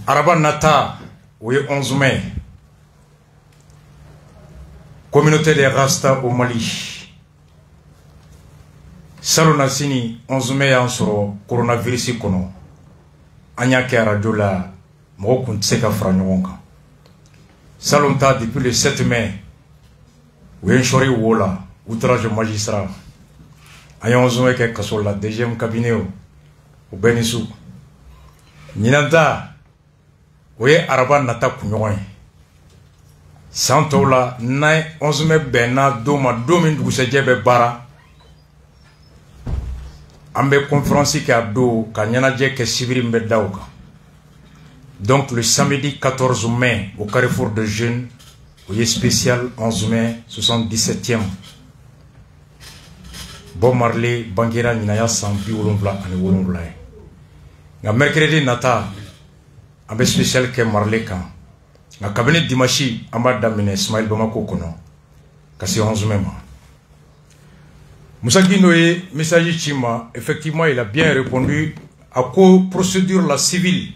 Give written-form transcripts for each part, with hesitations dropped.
Araba Nata, oui, 11 mai. Communauté des Rasta au Mali. Salon Nassini, 11 mai, en soro, coronavirus kono. Anya ke radio la, mo kun tseka franyonga. Salon ta depuis le 7 mai. Oui, chori wola, outrage magistrat. Anya 11 mai ke kasola, deuxième cabinet au Benisou. Ninanda. Oui, Araba Nata Kunyoy. Santola, 11 mai Bena, Doma, Domin Dousedjebe Bara. Ambe conférence qui a do, Kanyanaje ke Siviri Mbedauka. Donc le samedi 14 mai, au Carrefour de Jeunes, oui, spécial 11 mai, 77e. Bon Marley, Bangira, Ninaya, Sampi, Wolonvla, Ani Wolonvla. Le mercredi Nata, ambe spécial ke Marley kan. Na cabinet Dimashi, amba damine Ismaël Bamako kono. Kasi 11 mai. Moussa Guinoye, message Chima, effectivement, il a bien répondu à quoi procédure la civile.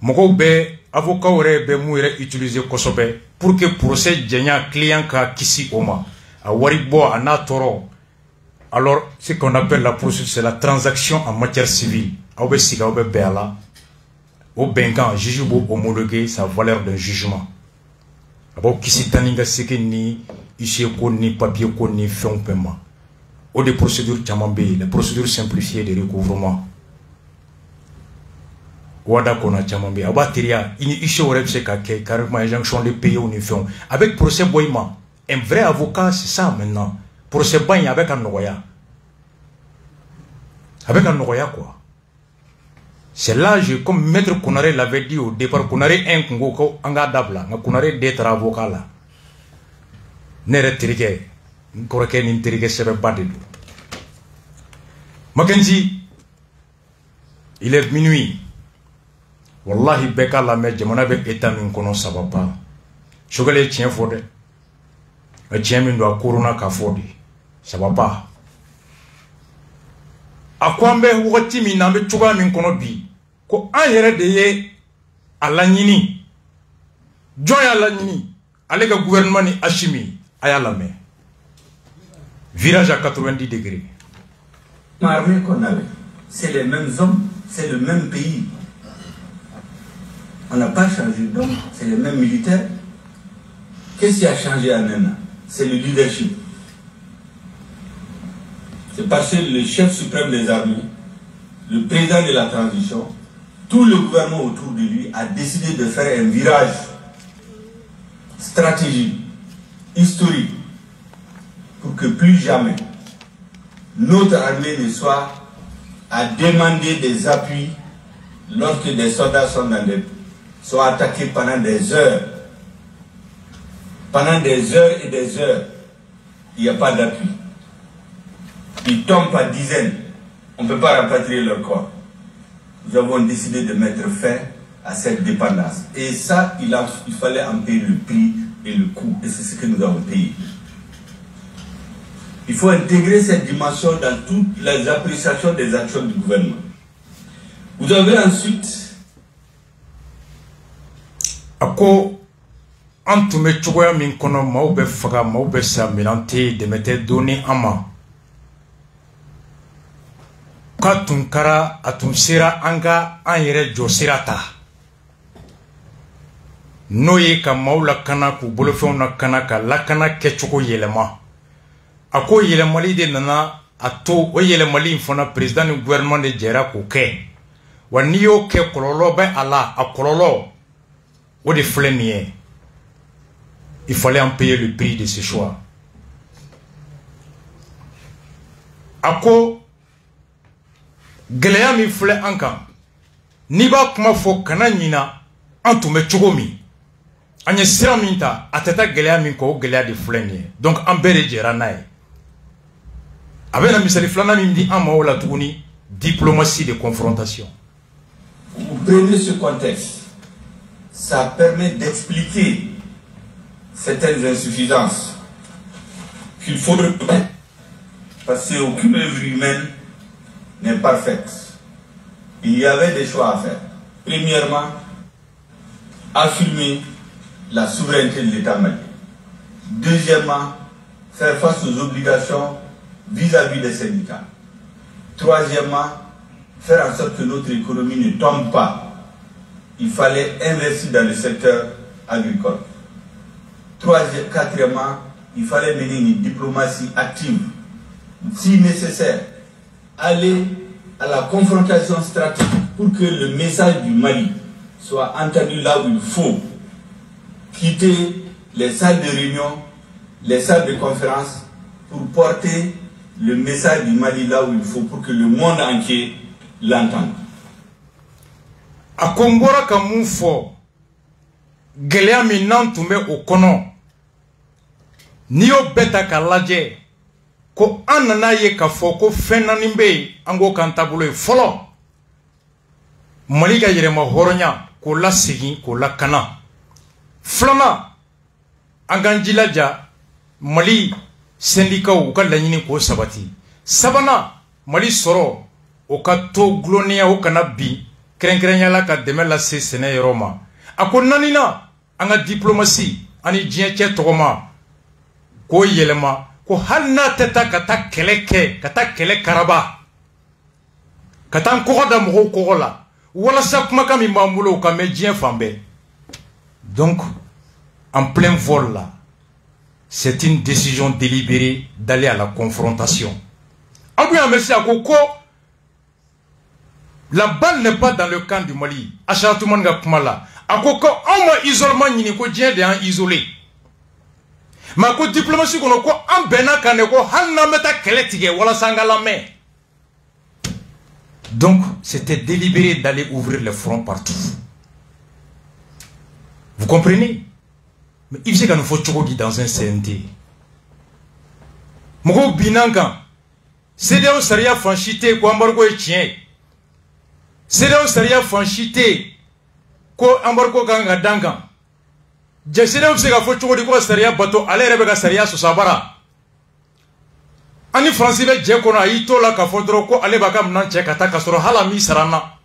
Moko be avocat aurait be mouire utiliser kosobe pour que procès djenya client ka kisi oma. A waribo anatoro. Alors, ce qu'on appelle la procédure, c'est la transaction en matière civile. Aube siga obe beala. Au bengan, juge bo homologuer sa valeur d'un jugement. Abo kisi taninga seke ni ici ko ni papier ko ni fin paiement. Ou des procédures chamambe, les procédures simplifiées de recouvrement. Wada kona chamambe, abateria, ini ici aurait se kake carrément injonction de payer ou ni fin. Avec procès boyma, un vrai avocat c'est ça maintenant. Procès bagne avec un noya. Avec un noya quoi. C'est là, comme Maître Kounare l'avait dit au départ, Kounare un Kongo, Anga Dabla, Kounare d'être avocat là. Nere Tirike, Nkoreke Nintirike Sebe Badidou. Mackenzie, il est minuit. Wallahi Beka la me Jamana be etamin kono ça va pas. Chogale tient fode. Le tien min doit corona ka fode. Ça va pas. Akwambe wati mi nambe chuga min kono bi ko an yere de ye alanyini joya alanyini ale ka gouvernement ni Hashimi aya la main virage à 90 degrés. L'armée qu'on avait, c'est les mêmes hommes, c'est le même pays. On n'a pas changé donc c'est les mêmes militaires. Qu'est-ce qui a changé à maintenant? C'est le leadership. C'est parce que le chef suprême des armées, le président de la transition, tout le gouvernement autour de lui a décidé de faire un virage stratégique, historique, pour que plus jamais notre armée ne soit à demander des appuis lorsque des soldats sont attaqués pendant des heures. Pendant des heures et des heures, il n'y a pas d'appui. Ils tombent par dizaines. On ne peut pas rapatrier leur corps. Nous avons décidé de mettre fin à cette dépendance. Et ça, il fallait en payer le prix et le coût. Et c'est ce que nous avons payé. Il faut intégrer cette dimension dans toutes les appréciations des actions du gouvernement. Vous avez ensuite... Ako antume chogoya min kono maube faga maube sa milante de mete doni ama. Katunkara atunsira anga anyere josirata. Noye ka maula kana ku bolofon na kana ka lakana kechoko yelema. Ako yelemali de nana ato o yelemali mfona président du gouvernement de Jera ko ke. Waniyo ke kololo be ala akololo o de flenier. Il fallait en payer le prix de ce choix. Ako geleya mi fle ankan ni ba kuma fo kana nyina antume chogomi anya sira minta atata geleya min ko geleya de flenier. Donc en bere Jera nae abena misali flana mi di amaola tuguni diplomatie de confrontation. Vous prenez ce contexte, ça permet d'expliquer certaines insuffisances qu'il faut reconnaître, parce qu'aucune œuvre humaine n'est parfaite. Il y avait des choix à faire. Premièrement, affirmer la souveraineté de l'État malien. Deuxièmement, faire face aux obligations vis-à-vis des syndicats. Troisièmement, faire en sorte que notre économie ne tombe pas. Il fallait investir dans le secteur agricole. Quatrièmement, il fallait mener une diplomatie active. Si nécessaire, aller à la confrontation stratégique pour que le message du Mali soit entendu là où il faut. Quitter les salles de réunion, les salles de conférence pour porter le message du Mali là où il faut pour que le monde entier l'entende. A Kombora Kamoufo, Geleami Nantume Okono, Nio Beta Kalaje, Ko Ananaye Kafoko Fenanimbe, Ango Kantabule Folo, Malika Yerema Horonya, Ko la Sigi, Ko la Kana, Flama, Anganjilaja, Mali, Sendika Uka Lanini Ko Sabati, Sabana, Mali Soro, Oka To Glonia Okanabi, Krenkrenya ka deme la se sene Roma. Ako nanina anga diplomatie ani dienche togoma ko yelema ko halna teta kata keleke kata kele karaba kata ko da mo ko la wala sa kuma kami mamulo ka me dien fambe. Donc en plein vol là, c'est une décision délibérée d'aller à la confrontation. Abu merci akoko. La balle n'est pas dans le camp du Mali. Achartement nga kumala. Akoko on isolement ni ko dien de en isolé. Ma ko diplomatie kono ko en bena kane ko hanna meta keletige wala sangala me. Donc c'était délibéré d'aller ouvrir le front partout. Vous comprenez? Mais il sait qu'il nous faut chocogi dans un CNT. Moko binanga. C'est au saria franchité ko embargo e tien. C'est là où Saria franchité, ko embargo ganga danga. Je sais là où c'est qu'il faut choisir quoi Saria bateau, aller Rebecca Saria sur Sabara. Ani français be je kono ito la ka fodro ko ale baka mnanche kata kasoro hala mi sarana.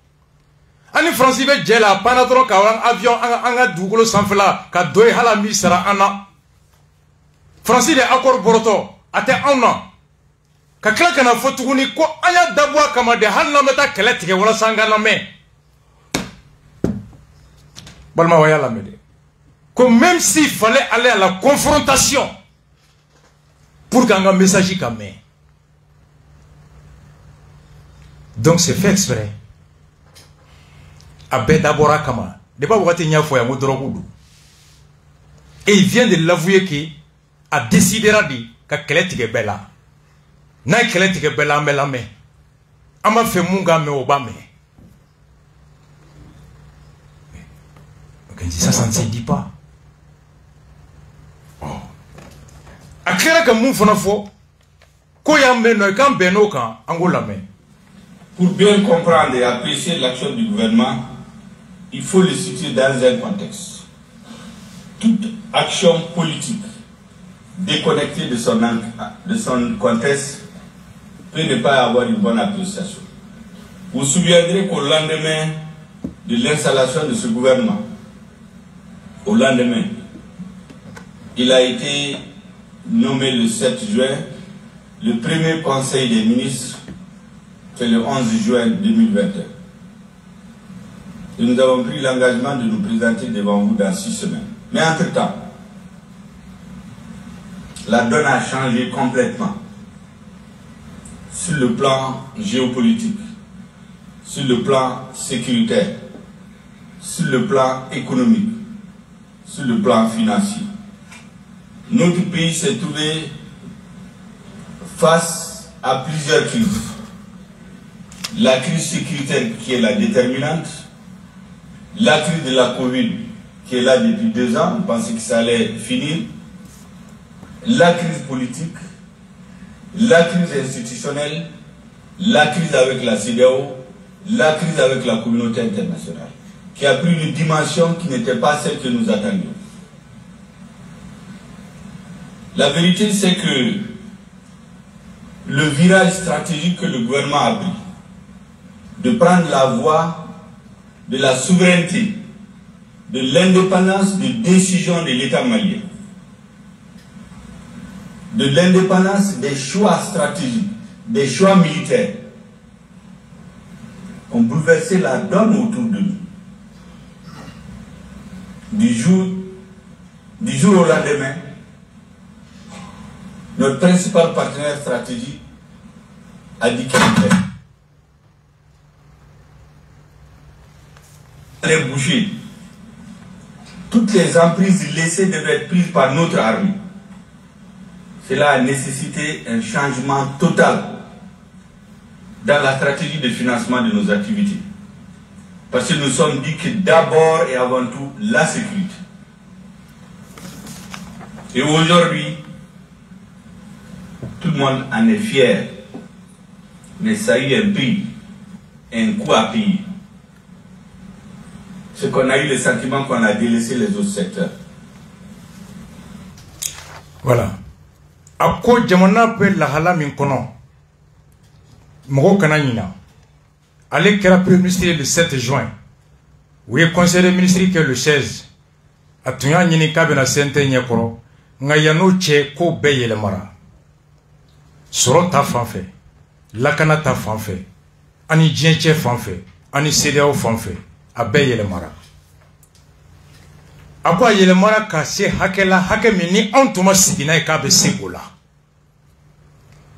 Ani français be je la panatro ka wan avion anga dugolo sanfela ka doy hala mi sarana. Français de accord boroto ate auna. Kakla kana fotuguni ko aya dabwa kama de halna meta keletige wala sangana me balma waya la mede ko même s'il fallait aller à la confrontation pour qu'un message kame. Donc c'est fait exprès abe dabora kama de pas wati nya fo ya modorogudu et il vient de l'avouer qui a décidé radi ka keletige bela na keletige bela melame ama fe munga me obame. Donc ça ne se dit pas. Oh. Akira ka mun fana fo ko ya me no kan beno kan angola me. Pour bien comprendre et apprécier l'action du gouvernement, il faut le situer dans un contexte. Toute action politique déconnectée de son contexte peut ne pas avoir une bonne appréciation. Vous vous souviendrez qu'au lendemain de l'installation de ce gouvernement, au lendemain, il a été nommé le 7 juin, le premier conseil des ministres, c'est le 11 juin 2021. Et nous avons pris l'engagement de nous présenter devant vous dans 6 semaines. Mais entre-temps, la donne a changé complètement. Sur le plan géopolitique, sur le plan sécuritaire, sur le plan économique, sur le plan financier. Notre pays s'est trouvé face à plusieurs crises. La crise sécuritaire qui est la déterminante, la crise de la Covid qui est là depuis 2 ans, on pensait que ça allait finir, la crise politique, la crise institutionnelle, la crise avec la CEDEAO, la crise avec la communauté internationale, qui a pris une dimension qui n'était pas celle que nous attendions. La vérité, c'est que le virage stratégique que le gouvernement a pris, de prendre la voie de la souveraineté, de l'indépendance de décision de l'État malien, de l'indépendance des choix stratégiques, des choix militaires, ont bouleversé la donne autour de nous. Du jour au lendemain, notre principal partenaire stratégique a dit qu'il allait boucher. Toutes les emprises laissées devaient être prises par notre armée. Cela a nécessité un changement total dans la stratégie de financement de nos activités. Parce que nous sommes dit que d'abord et avant tout, la sécurité. Et aujourd'hui, tout le monde en est fier. Mais ça a eu un prix, un coût à payer. C'est qu'on a eu le sentiment qu'on a délaissé les autres secteurs. Voilà. A ko jamana pe lahala min kono mogo kana ñina ale kɛra premier ministre le 7 juin u ye conseil des ministres kɛ le 16 a tun y'a ɲini k'a bɛna CNT ɲɛkɔrɔ nka yan'o cɛ ko bɛɛ yɛlɛmara sɔrɔ ta fan fɛ lakana ta fan fɛ ani diɲɛ cɛ fan fɛ ani CEDEAO fan fɛ a bɛɛ yɛlɛmara a ko a yɛlɛmara ka se hakɛ la hakɛ min ni anw tun ma sigi n'a ye k'a bɛ se o la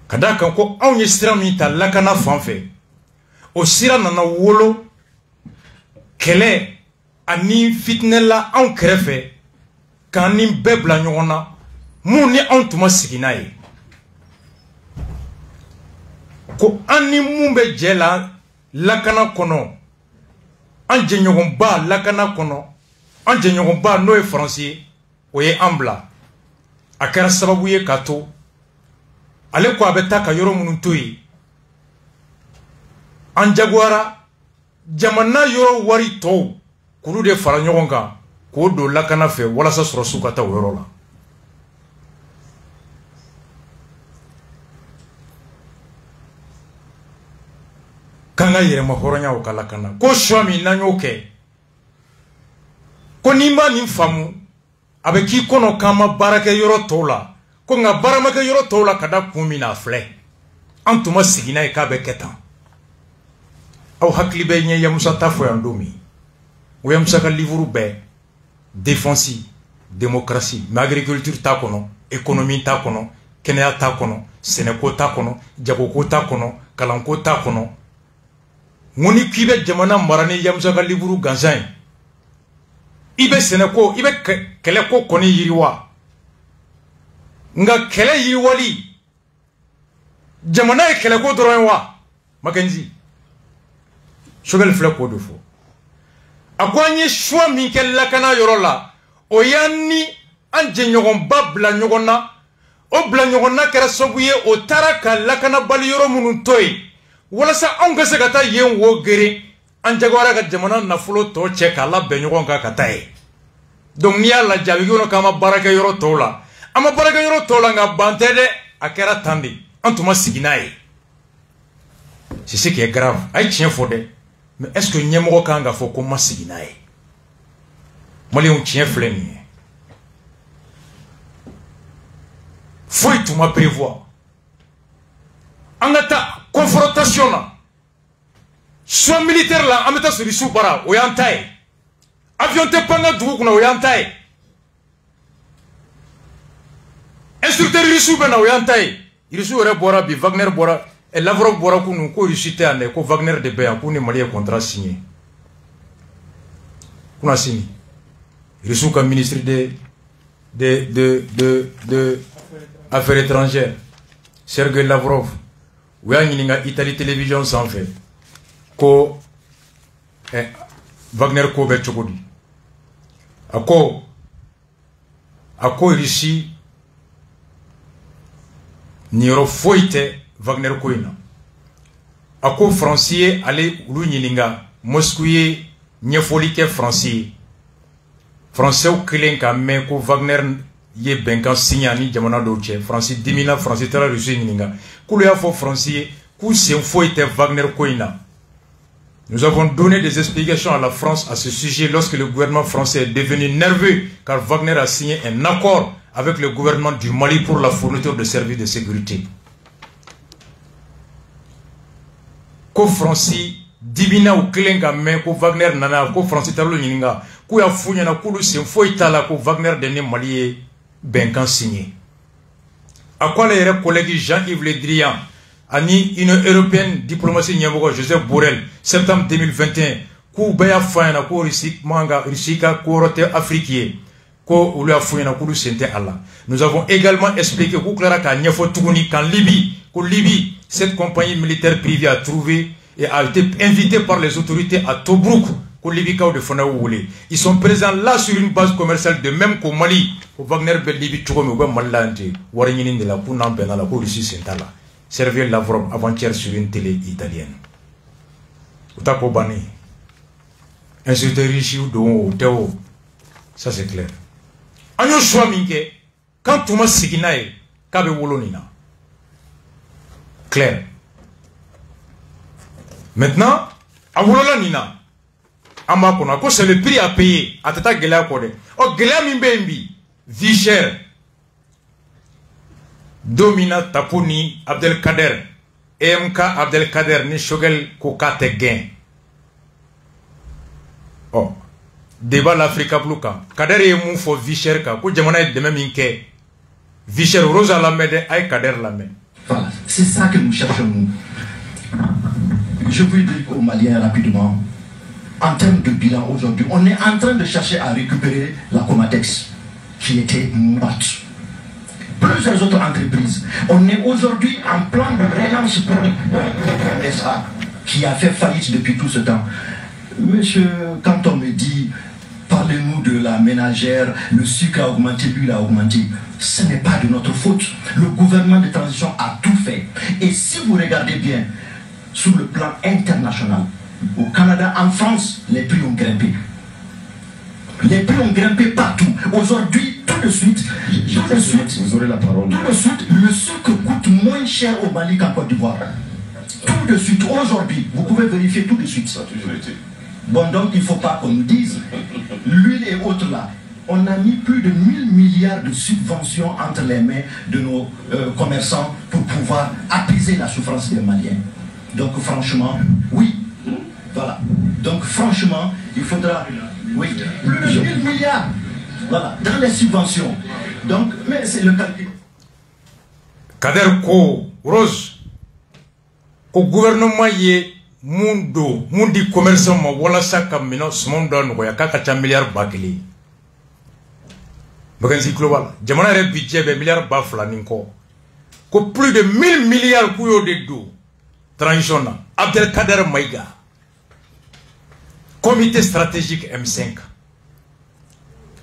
ka d'a kan ko anw ye sira min ta lakana fan fɛ o sira nana wolo kɛlɛ ani fitinɛla anw kɛrɛfɛ k'an ni bɛɛ bila ɲɔgɔn na mun ni anw tun ma sigi n'a ye ko an ni mun bɛ jɛ la lakana kɔnɔ an jɛɲɔgɔnba lakana kɔnɔ an jɛɲɔgɔnba n'o ye Faransi ye o ye an bila a kɛra sababu ye k'a to ale ko a bɛ taa ka yɔrɔ minnu to yen an jagoyara jamana yɔrɔ wari tɔw k'olu de fara ɲɔgɔn kan k'o don lakana fɛ walasa sɔrɔsiw ka taa o yɔrɔ la k'an ka yɛrɛma hɔrɔnya o ka lakana ko choix min n'an y'o kɛ ko n'i ma nin faamu a bɛ k'i kɔnɔ k'an ma baara kɛ yɔrɔ tɔw la ko nka baara ma kɛ yɔrɔ tɔw la ka da kun min na filɛ an tun ma sigi n'a ye k'a bɛ kɛ tan aw hakili bɛ ɲɛ Yamusa ta fɔ yan don min o Yamusa ka livre bɛɛ défense démocratie mais agriculture t'a kɔnɔ économie t'a kɔnɔ kɛnɛya t'a kɔnɔ sɛnɛko t'a kɔnɔ jagoko t'a kɔnɔ kalanko t'a kɔnɔ n ni k'i bɛ jamana mara ni Yamusa ka livre gansan ye i bɛ sɛnɛko i bɛ kɛlɛko kɔni yiriwa nka kɛlɛ yiriwali jamana ye kɛlɛko dɔrɔn ye wa Mackenzie Choguel filɛ k'o de fɔ a ko an ye choix min kɛ lakana yɔrɔ la o y'an ni an jɛɲɔgɔnba bila ɲɔgɔn na o bila ɲɔgɔn na kɛra sababu ye o taara ka lakanabali yɔrɔ minnu to yen walasa anw ka se ka taa yen wo gere an jagoyara ka jamana nafolo tɔ cɛ k'a labɛn ɲɔgɔn kan ka taa yen donc n'i y'a lajɛ a bɛ kɛ kɔnɔ k'an ma baara kɛ yɔrɔ tɔw la an ma baara kɛ yɔrɔ tɔw la nka ban tɛ dɛ a kɛra tan de an tun ma sigi n'a ye c'est ce qui est grave a ye tiɲɛ fɔ dɛ mais est-ce que ɲɛmɔgɔ kan ka fɔ ko n ma sigi n'a ye maliyɛnw tiɲɛ filɛ nin ye foyi tun ma prévoir an ka taa confrontation na soit militaire la an bɛ taa sɔrɔsiw bara o y'an ta ye avion tɛ pan ka dugu kunna o y'an ta ye instructeur russe bɛ na o y'an ta ye russe yɛrɛ bɔra bi Wagner bɔra Lavrov bɔra kunu ko Russie tɛ yan dɛ ko Wagner de bɛ yan k'u ni Mali ye contrat signé kuna sini Russie ka ministre de affaires étrangères Sergei Lavrov u y'a ɲininka Italie télévision sanfɛ ko Wagner ko bɛ cogo di a ko Russie niyɔrɔ foyi tɛ Wagner ko in na a ko Faransi ye ale olu ɲininka Moscou ye ɲɛfɔli kɛ Faransi ye Français kelen ka mɛn ko Wagner ye bɛnkan signé ani jamana dɔw cɛ Faransi dimina Faransi taara Russie ɲininka k'olu y'a fɔ Faransi ye k'u sen foyi tɛ Wagner ko in na Nous avons donné des explications à la France à ce sujet lorsque le gouvernement français est devenu nerveux car Wagner a signé un accord avec le gouvernement du Mali pour la fourniture de services de sécurité. Ko Franci dibina ou klenga me ko Wagner nana ko Franci talo nyinga ko ya funya na kulu sen foi tala ko Wagner de ne Mali benkan signé. À quoi les collègues Jean-Yves Le Drian ani Union européenne diplomatie Nyabogo Joseph Borrell septembre 2021 ku baya fayana ko risika ko rote africain ko ulu afuyana ko sente Allah. Nous avons également expliqué ku clara ka nyefo tuguni qu'en Libye, ko Libye, cette compagnie militaire privée a trouvé et a été invitée par les autorités à Tobruk ko Libye ka de fona wole. Ils sont présents là sur une base commerciale de même qu'au Mali. Ko Wagner be Libye tugo me ba malante warini de la ku nampena la ko Russie sentala. Servir Lavrov avant-hier sur une télé italienne. Utako bani. Insulter riche ou don Théo. Ça c'est clair. Anyo choix minke. Quand tu m'as signé, kabe wolonina. Clair. Maintenant, à wolola nina. Amba kona ko c'est le prix à payer. Atata gela kode. O gela mimbe vie chère. Domina Tapuni Abdelkader EMK Abdelkader ni Shogel Kokate Gain. Oh, débat l'Afrique Blouka. Kader est mou fo Vicher ka. Ko jamana est de même inke. Vicher Rosa la mède ay Kader la mède. Voilà, c'est ça que nous cherchons nous. Je veux dire aux Maliens rapidement, en termes de bilan aujourd'hui, on est en train de chercher à récupérer la Comatex qui était morte. Plusieurs autres entreprises. On est aujourd'hui en plan de relance pour SA qui a fait faillite depuis tout ce temps. Monsieur, quand on me dit, parlez-nous de la ménagère, le sucre a augmenté, l'huile a augmenté, ce n'est pas de notre faute. Le gouvernement de transition a tout fait. Et si vous regardez bien, sur le plan international, au Canada, en France, les prix ont grimpé. Les prix ont grimpé partout. Aujourd'hui, tout de suite, vous aurez la parole. Tout de suite, le sucre coûte moins cher au Mali qu'en Côte d'Ivoire. Tout de suite, aujourd'hui, vous pouvez vérifier tout de suite. Ça a toujours été. Bon, donc il ne faut pas qu'on nous dise, l'huile et autres là, on a mis plus de 1000 milliards de subventions entre les mains de nos commerçants pour pouvoir apaiser la souffrance des Maliens. Donc franchement, oui, voilà. Donc franchement, il faudra... Oui, plus de 1000 milliards, voilà, dans les subventions. Donc, mais c'est le calcul. Kader Ko, Rose, au gouvernement y mundo, mundi commerçant, voilà ça comme maintenant, ce monde donne, il y a 4 milliards bakili. Baganzi global, jamana re budget be milliards bafla ninko. Ko plus de 1000 milliards kuyo de do. Transition na, Abdelkader Maïga. Comité stratégique M5.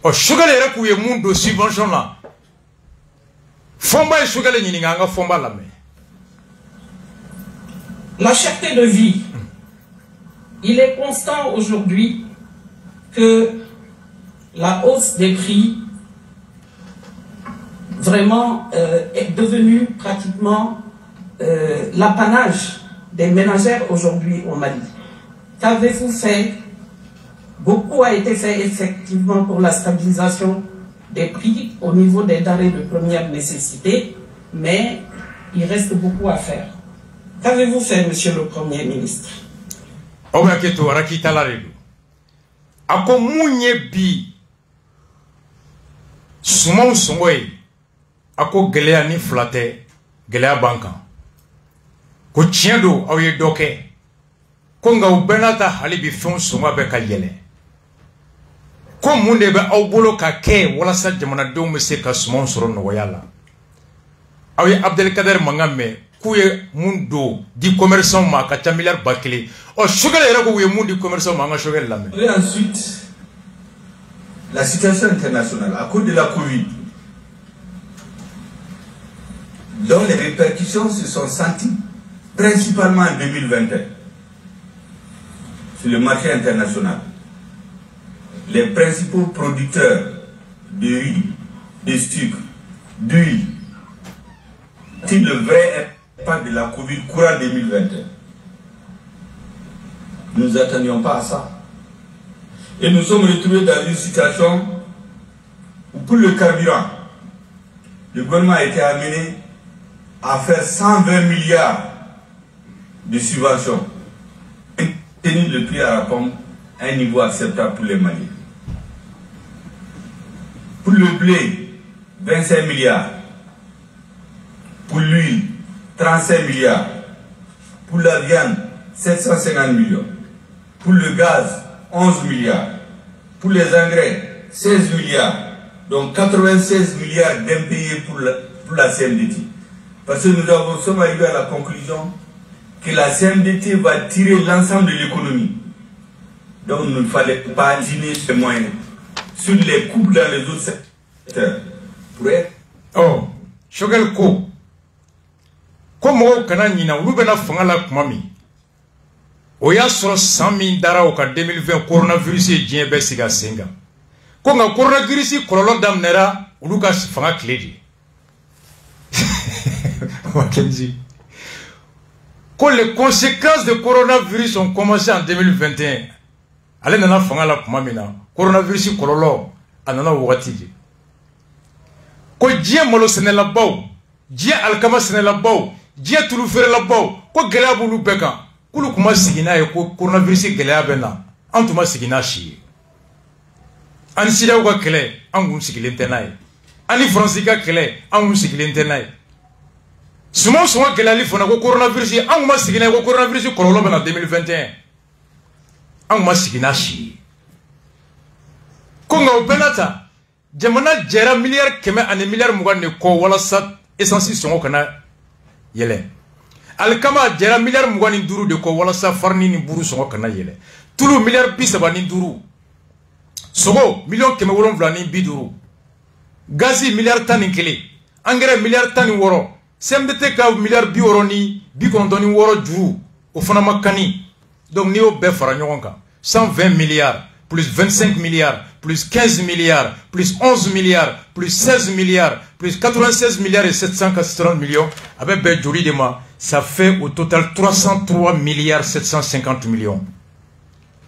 O shugale rekuye mundo subvention là. Fomba shugale nyinga fomba la me. La cherté de vie. Il est constant aujourd'hui que la hausse des prix vraiment est devenue pratiquement l'apanage des ménagères aujourd'hui au Mali. Qu'avez-vous fait? Beaucoup a été fait effectivement pour la stabilisation des prix au niveau des denrées de première nécessité, mais il reste beaucoup à faire. Qu'avez-vous fait, Monsieur le Premier ministre? Ako munye bi sumon songoy ako gelea ni flate gelea banka ko tiendo awe doke ko nga ubenata halibi fon songo be ka yele ko munde be awbolo ka ke wala sa jamana do me se ka sumon soro no yala awe Abdelkader Mangame kuye mundo di commerçant ma ka milliard bakili o shugale rako kuye mundo di commerçant ma nga shugale la me. Et ensuite la situation internationale à cause de la Covid, dont les répercussions se sont senties principalement en 2021 sur le marché international. Les principaux producteurs de riz, de sucre, d'huile, le vrai impact de la Covid courant 2021. Nous ne nous attendions pas à ça. Et nous sommes retrouvés dans une situation où pour le carburant, le gouvernement a été amené à faire 120 milliards de subventions, maintenir le prix à la pompe à un niveau acceptable pour les Maliens. Pour le blé, 25 milliards. Pour l'huile, 35 milliards. Pour la viande, 750 millions. Pour le gaz, 11 milliards. Pour les engrais, 16 milliards. Donc 96 milliards d'impayés pour la CMDT. Parce que nous sommes arrivés à la conclusion que la CMDT va tirer l'ensemble de l'économie. Donc il ne fallait pas dîner ces moyens sur les coupes dans les autres secteurs. Oh, Choguel Ko. Comme au Cananina, nous venons faire la Kumami. Oya sur 100 000 dara au 2020 coronavirus et djembe siga senga. Quand le coronavirus est colon d'amnera, ou Lucas fanga clédi. Quand les conséquences du coronavirus ont commencé en 2021, allez nana fanga la Kumamina, coronavirus cololo, anana ouatidi. Quand djie molo sene la bau, djie alkama sene la bau, djie touloufere la bau, quand gela boulou bekan. Kulu kuma sigina ye ko coronavirus gɛlɛya bɛ na an tuma sigina si ye an sidaw ka kɛlɛ an kun sigilen tɛ n'a ye an ni faransi ka kɛlɛ an kun sigilen tɛ n'a ye suma sɔngɔ gɛlɛyali fana ko coronavirus an kun ma sigi n'a ye ko coronavirus kɔlɔlɔ bɛ na 2021 an kun ma sigi n'a si ye ko nka o bɛɛ n'a ta jamana jɛra miliyari 100 ani miliyari 20 de kɔ walasa essence sɔngɔ kana yɛlɛ Alkama jera milliard mugani duru de ko walasa farni ni buru songo kana yele tulu milliard bisaba ni duru sogo million keme wolonvla ni biduru gazi milliard tani kele engrais milliard tani woro CMDT ka milliard bi woro ni bi kontoni woro juru o fana makani donc ni o be fara ɲɔgɔn kan 120 milliards plus 25 milliards plus 15 milliards plus 11 milliards plus 16 milliards plus 96 milliards et 740 millions avec be joli de ma ça fait au total 303 milliards 750 millions.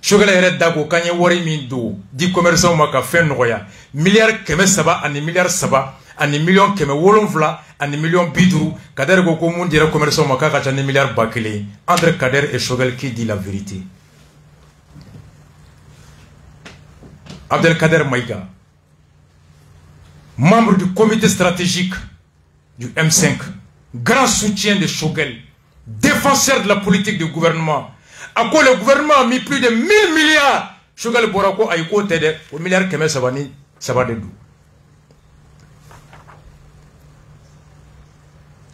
Choguel yɛrɛ dago k'an ye wari min don di commerçants ma ka fɛn nɔgɔya milliard 300 ani milliard 3 ani million 700 ani million 50 Kader ko ko mun dira commerçants ma k'a ka ca ni milliard 1000 entre Kader et Choguel qui dit la vérité. Abdelkader Maïga, membre du comité stratégique du M5, grand soutien de Choguel, défenseur de la politique du gouvernement. À quoi le gouvernement a mis plus de 1000 milliards. Choguel Borako a eu côté de au milliard Kemé Sabani, Sabadedou.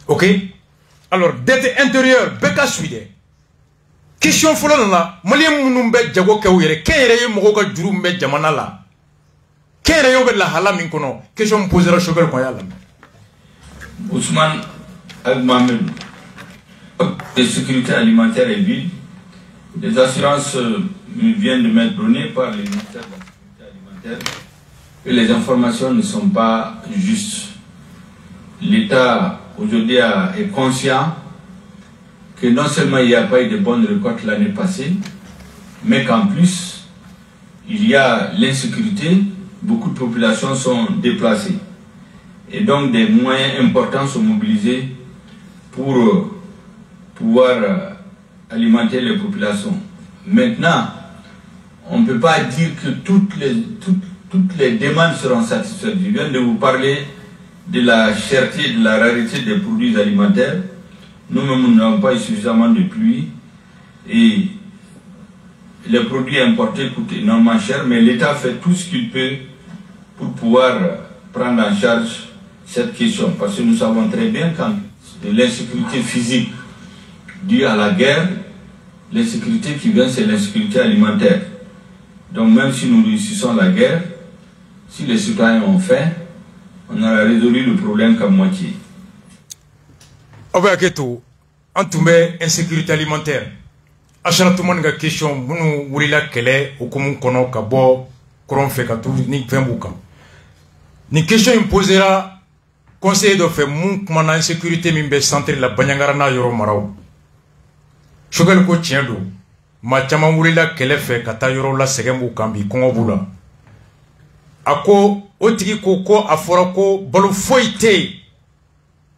Ok? Alors, dette intérieure, Beka Suide. Question follow là, Malien Mounumbe Djago Kaouire, Kéré Mogoka Djourumbe Jamanala. Kéré Yobe la Halam Inkono, question posera Choguel Koyalam. Ousmane Agmamel, de sécurité alimentaire et vide, les assurances me viennent de m'être données par le ministère de la Sécurité alimentaire et les informations ne sont pas justes. L'État aujourd'hui est conscient que non seulement il n'y a pas eu de bonnes récoltes l'année passée, mais qu'en plus, il y a l'insécurité, beaucoup de populations sont déplacées. Et donc des moyens importants sont mobilisés pour pouvoir alimenter les populations. Maintenant, on ne peut pas dire que toutes les demandes seront satisfaites. Je viens de vous parler de la cherté, de la rareté des produits alimentaires. Nous-mêmes, nous n'avons pas eu suffisamment de pluie et les produits importés coûtent énormément cher, mais l'État fait tout ce qu'il peut pour pouvoir prendre en charge cette question. Parce que nous savons très bien quand l'insécurité physique due à la guerre, l'insécurité qui vient, c'est l'insécurité alimentaire. Donc même si nous réussissons la guerre, si les citoyens ont faim, on aura résolu le problème qu'à moitié. Obaketo, antume insécurité alimentaire. Achara tout le monde a une question, nous voulons kele au commun kono kabo koron fe katu ni fembuka. Ni question imposera conseiller de faire mon commandant insécurité mimbe centre la banyangara na yoro marao. Choguel ko tiendo ma caman wulila kɛlɛ fɛ ka taa yɔrɔ la sɛgɛn b'u kan bi kɔngɔ b'u la a ko o tigi ko a fɔra ko balo foyi tɛ yen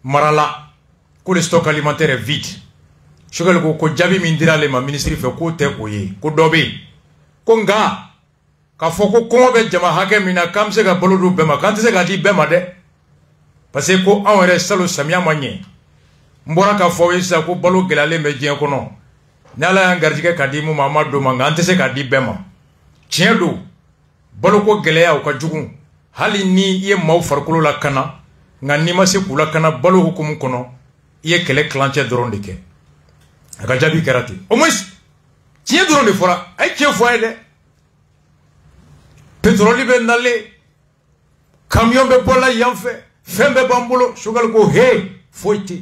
mara la ko le stock alimentaire est vide Choguel ko jaabi min dira ale ma ministre fɛ k'o tɛ o ye ko dɔ bɛ yen ko nka k'a fɔ ko kɔngɔ bɛ jama hakɛ min na k'an bɛ se ka balo d'u bɛɛ ma k'an tɛ se k'a di bɛɛ ma dɛ parce que ko anw yɛrɛ salon samiya ma ɲɛ n bɔra k'a fɔ aw ye sisan ko balo gɛlɛyalen bɛ diɲɛ kɔnɔ ni ala y'an garijɛgɛ k'a di mun ma an ma d'o ma nka an tɛ se k'a di bɛɛ ma tiɲɛ don baloko gɛlɛya o ka jugu hali ni i ye maaw farikolo lakana nka n'i ma se k'u lakana balo hukumu kɔnɔ i ye kɛlɛ kilancɛ dɔrɔn de kɛ a ka jaabi kɛra ten au moins tiɲɛ dɔrɔn de fɔra a ye tiɲɛ fɔ a ye dɛ pétrole bɛ nalen camion bɛ bɔla yan fɛ fɛn bɛɛ b'an bolo Choguel ko he foyi tɛ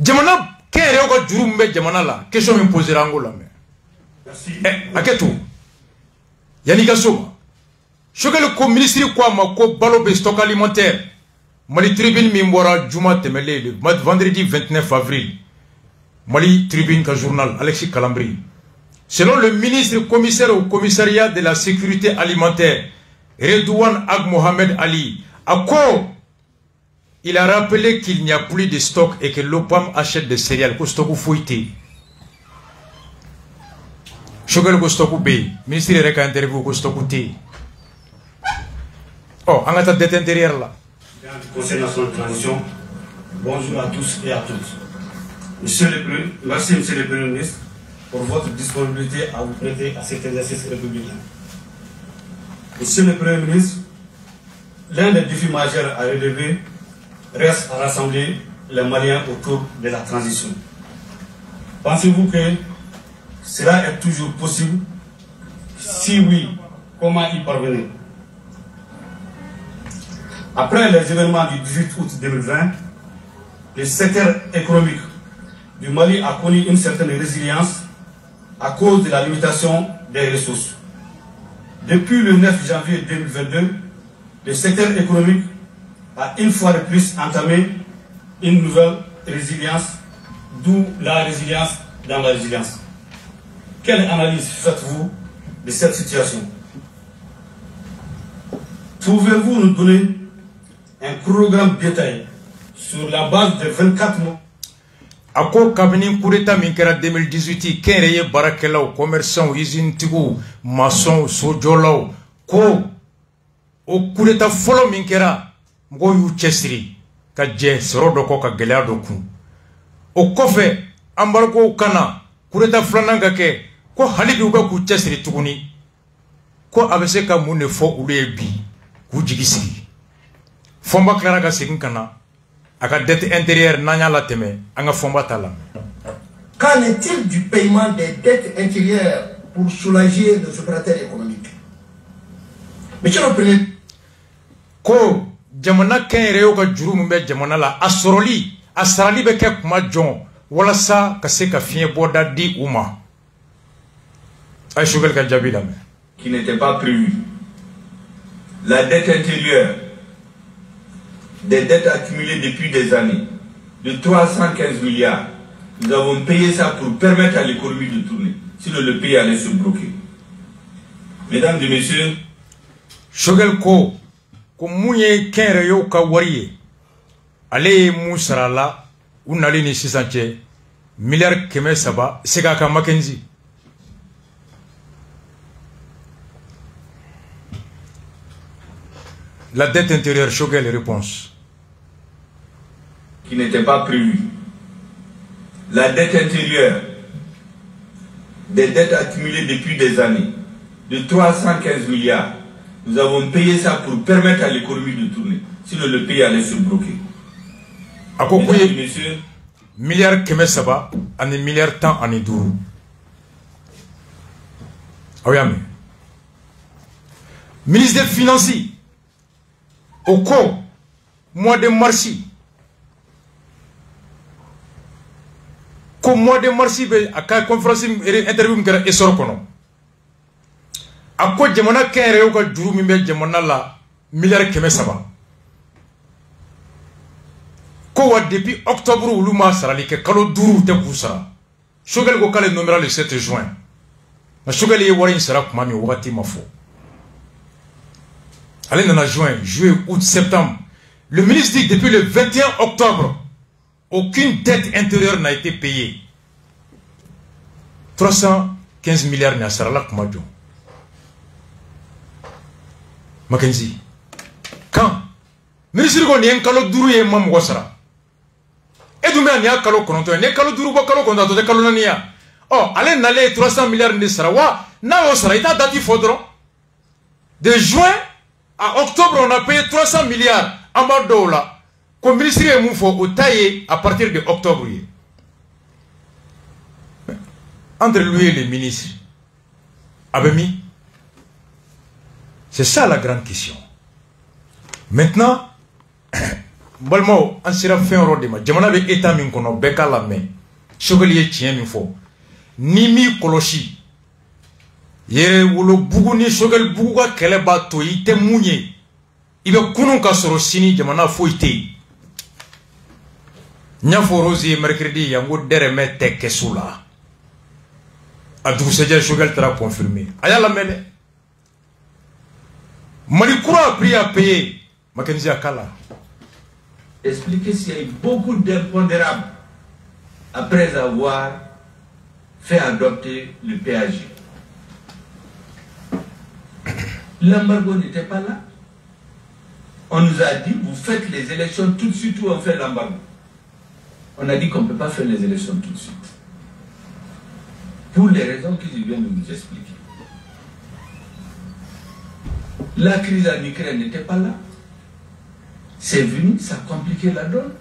jamana kɛnyɛrɛyew ka juru min bɛ jamana la question min posera an k'o lamɛn hakɛ to yanni i ka so ma Choguel ko ministre ko a ma ko balo bɛ stock alimentaire Mali Tribune min bɔra juma tɛmɛlen le vendredi 29 avril Mali Tribune ka journal Alexis Kalambri. Selon le ministre commissaire au commissariat de la sécurité alimentaire, Redouane Ag Mohamed Ali, il a rappelé qu'il n'y a plus de stock et que l'OPAM achète des céréales. Ko stock fouité. Choguel ko stock B. Ministre yɛrɛ ka interview ko stock T. Oh, an ka taa dette intérieure là. Conseil national de transition, bonjour à tous et à toutes. Merci Monsieur le Premier ministre pour votre disponibilité à vous prêter à cet exercice républicain. Monsieur le Premier ministre, l'un des défis majeurs à relever reste à rassembler les Maliens autour de la transition. Pensez-vous que cela est toujours possible? Si oui, comment y parvenir? Après les événements du 18 août 2020, le secteur économique du Mali a connu une certaine résilience à cause de la limitation des ressources. Depuis le 9 janvier 2022, le secteur économique a une fois de plus entamé une nouvelle résilience, d'où la résilience dans la résilience. Quelle analyse faites-vous de cette situation? Pouvez-vous nous donner un programme détaillé sur la base de 24 mois? Ako kabini coup d'état min kɛra 2018 kɛnyɛrɛye baarakɛlaw commerçants usine tigiw maçons sojɔlaw ko o coup d'état fɔlɔ min kɛra mɔgɔw y'u cɛsiri ka jɛ sɔrɔ dɔ kɔ ka gɛlɛya dɔ kun o kɔfɛ embargow kana coup d'état filanan ka kɛ ko hali bi u bɛ k'u cɛsiri tuguni ko a bɛ se ka mun de fɔ olu ye bi k'u jigi sigi Fomba tilara ka segin kana a ka dette intérieure n'an y'a latɛmɛ an ka Fomba ta la. Qu'en est-il du paiement des dettes intérieures pour soulager nos opérateurs économiques? Monsieur le Président, ko jamana kɛnyɛrɛyew ka juru min bɛ jamana la a sɔrɔli a sarali bɛ kɛ kuma jɔn walasa ka se ka fiɲɛ bɔda di u ma. A ye Choguel ka jaabi lamɛn. Qui n'était pas prévu. La dette intérieure, des dettes accumulées depuis des années, de 315 milliards. Nous avons payé ça pour permettre à l'économie de tourner. Sinon le pays allait se bloquer. Mesdames et messieurs, Choguel ko mun ye kɛnyɛrɛyew ka wari ye ale ye mun sara la u nali ni sisan cɛ miliyari 300 Sega ka Mackenzie. La dette intérieure, Choguel réponse. Qui n'était pas prévu. La dette intérieure, des dettes accumulées depuis des années, de 315 milliards. Nous avons payé ça pour permettre à l'économie de tourner. Sinon le pays allait se bloquer. Mesdames et messieurs, milliard 300 ani milliard 10 ani 5. Aouyame. Ministre des Finances. Au mois de mars, mois de mars, à la conférence interview est sortie. À quoi jamana kɛnyɛrɛyew ka juru min bɛ jamana la miliyari 300. Ko wa depuis octobre olu ma sarali kɛ kalo 5 tɛ k'u sara. Choguel ko kale nommera le 7 juin. Mais Choguel ye wari sera kuma mi wati mafo. Allez dans juin, juillet, août, septembre. Le ministre dit que depuis le 21 octobre, aucune dette intérieure n'a été payée. 315 milliards n'a sera là comme Dieu. Mackenzie. Quand ministre ko ni en kalo duru ye mam gosara. Et du même, il y a kalo konto, ne kalo duru ba kalo konto de kalo nania. Oh, allez n'allez 300 milliards ne sera wa na osara ita dati fodro. De juin à octobre, on a payé 300 milliards en bas de là. Comme ministre est moufo au taillé à partir de octobre. Entre lui et les ministres, Abemi, c'est ça la grande question. Maintenant, Balmo, on sera fait un rôle de ma. Jamana be état min kono beka la main. Chogelier tient min fo. Nimi koloshi. Yere wolo bugu ni Chogel bugu ka kele ba to ite munye. Ibe kunu ka soro sini jamana fo ite. Nya fo rosi mercredi yango dere me teke sula. Adou seja Chogel tra confirmé. Aya la mele. Malikura a pris à payer. Mackenzie Akala. Expliquer s'il y a eu beaucoup d'impondérables après avoir fait adopter le PAG. L'embargo n'était pas là. On nous a dit, vous faites les élections tout de suite ou on fait l'embargo. On a dit qu'on ne peut pas faire les élections tout de suite. Pour les raisons qu'ils viennent de nous expliquer. La crise en Ukraine n'était pas là. C'est venu, ça a compliqué la donne.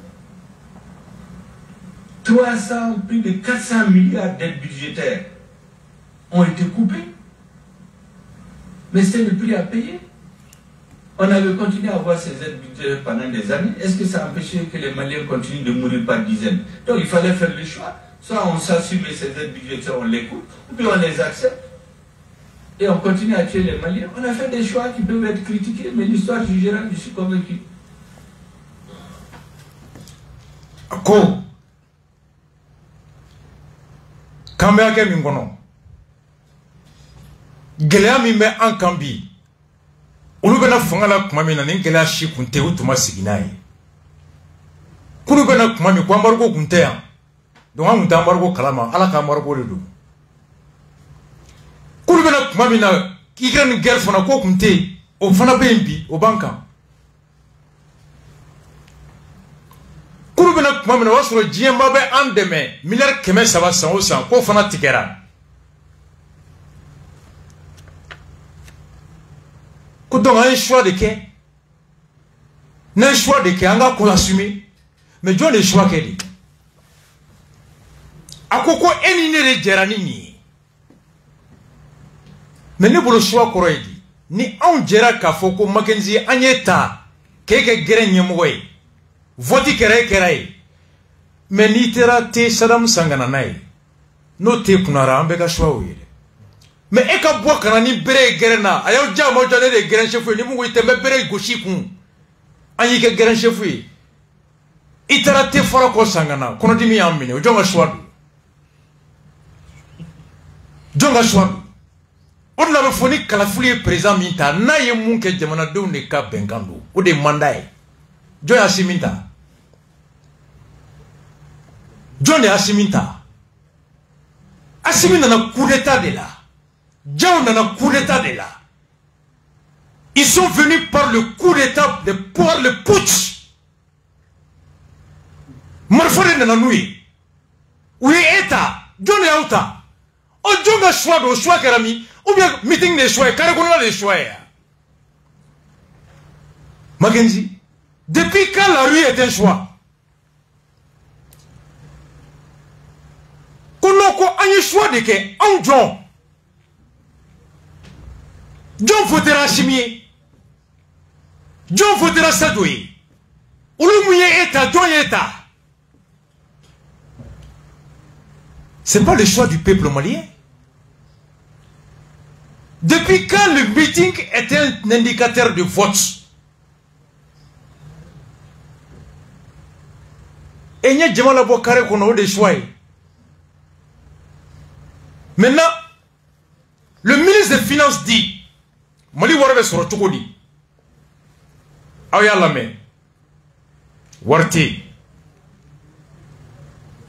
300, plus de 400 milliards d'aides budgétaires ont été coupées. Mais c'est le prix à payer. On avait continué à avoir ces aides budgétaires pendant des années. Est-ce que ça a empêché que les Maliens continuent de mourir par dizaines? Donc il fallait faire le choix. Soit on s'assume ces aides budgétaires, on les coupe, ou bien on les accepte. Et on continue à tuer les Maliens. On a fait des choix qui peuvent être critiqués, mais l'histoire jugera, je suis convaincu. Ko kambe ake min kono geleya min bɛ an kan bi olu bɛna fanga la kuma min na ni geleya si kun tɛ u tun ma sigi n'a ye kulu bɛna kuma min ko embargo kun tɛ yan donc an kun tɛ embargo kalama ala ka embargo de don kulu bɛna kuma min na Ukraine guerre fana ko kun tɛ o fana bɛ yen bi o b'an kan kuru bena kuma mina wasoro diɲɛba bɛ an dɛmɛ miliyari 300 san o san k'o fana tigɛra ko donc an ye choix de kɛ n'an ye choix de kɛ an ka ko assumer mais jɔn de ye choix kɛ de a ko e ni ne de jɛra ni nin ye mais ne bolo choix kɔrɔ ye di ni anw jɛra k'a fɔ ko Mackenzie an ye ta k'e kɛ gɛrɛ ɲɛmɔgɔ ye vote kɛra ye mais n'i taara te Saddam sangana n'a ye n'o te kunara an bɛɛ ka choix o ye mais e ka bɔ kana ni bere ye gɛrɛ na a y'aw diya ma jɔ ne de ye gɛrɛ chef ye ni mun ko i tɛ n bɛ bere gosi kun an y'i kɛ gɛrɛ chef ye i taara te fara kɔ sangana kɔnɔdimi y'an minɛ o jɔn ka choix don jɔn ka choix don o de la bɛ fɔ ni kalafili ye président min ta n'a ye mun kɛ jamanadenw de ka bɛnkan don o de ye mandat ye jɔn y'a si min ta jɔn de y'a si min ta Assimi nana coup d'état de là Djao nana coup d'état de là ils sont venus par le coup d'état par le putsch marfare nana nui oui état jɔn de y'aw ta o jɔn ka choix do choix kɛra min ou bien meeting de choix carré kɔnɔna de choix ya Mackenzie. Depuis quand la rue est un choix? Qu'on a un choix de que un John. John votera Assimi. John votera Sadoui. Ou le mouillé État, John État. Ce n'est pas le choix du peuple malien. Depuis quand le meeting est un indicateur de vote? Et il y a des gens qui ont des choix. Maintenant, le ministre des Finances dit, Mali Warbe soro chokodi. Aoya lame. Warte.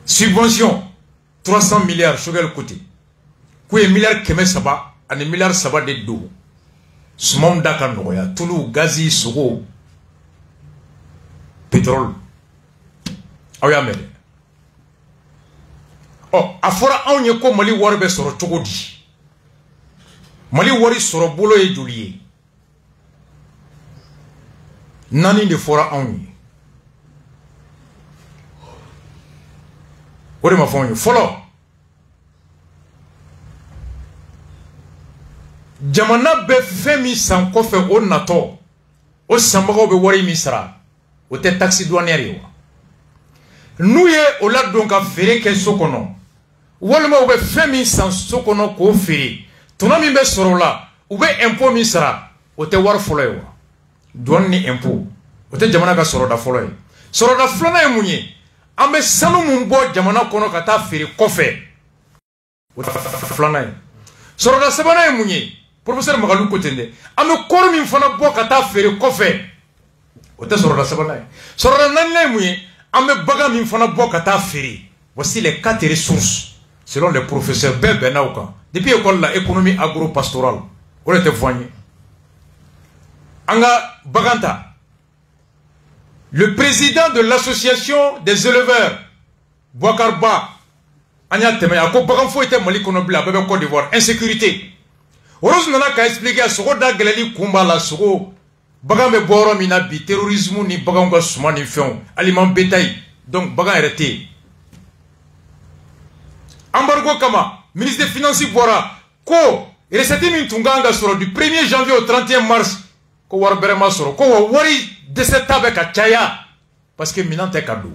Subvention 300 milliards shogel côté. Kouye milliard keme saba, ane milliard saba de do. Sumam daka noya, tulu, gazi, sogo, pétrole. Aoya mele. Oh, afora aonye ko Mali Warbe soro chokodi. Mali wari soro bolo e julie. Nani de fora anwi. Ore ma fonyo. Follow. Jamana be femi san kofe o nato. O sambago be wari misra. O te taxi douanière yo. Nouye o la donka fere ke sokono. Walma o be femi san sokono ko fere. Tuna mi be soro la, ou be impôt mi sara, o te war folo ye wa. Douane ni impôt. O te jamana ka soro da folo ye. Soro da flana ye mounye. Ambe sanu mumbo jamana kono kata feri kofe. O te flana ye. Soro da sabana ye mounye. Professeur Magalou Kotende. Ambe koro mi mfana bo kata feri kofe. O te soro da sabana ye. Soro da nanina ye mounye. Ambe baga mi mfana bo kata feri. Voici les 4 ressources. Selon les professeurs Bebe Nauka. Depuis l'école la économie agro-pastorale, on était voigné. Anga Baganta, le président de l'association des éleveurs, Bouakarba, Anya Teme, Ako Baganfo était Mali Konobla, Bebe Côte d'Ivoire, insécurité. Heureusement, on a expliqué à Sogoda Galali Kumba la Sogo, Bagame Boro Minabi, terrorisme ni Baganga Soumani Fion, aliment bétail, donc Bagan arrêté. Embargo Kama. Ministre des Finances Bora, ko recette min tunganga soro du 1er janvier au 31 mars ko war berema soro ko wari de cette avec a chaya parce que minante cadeau.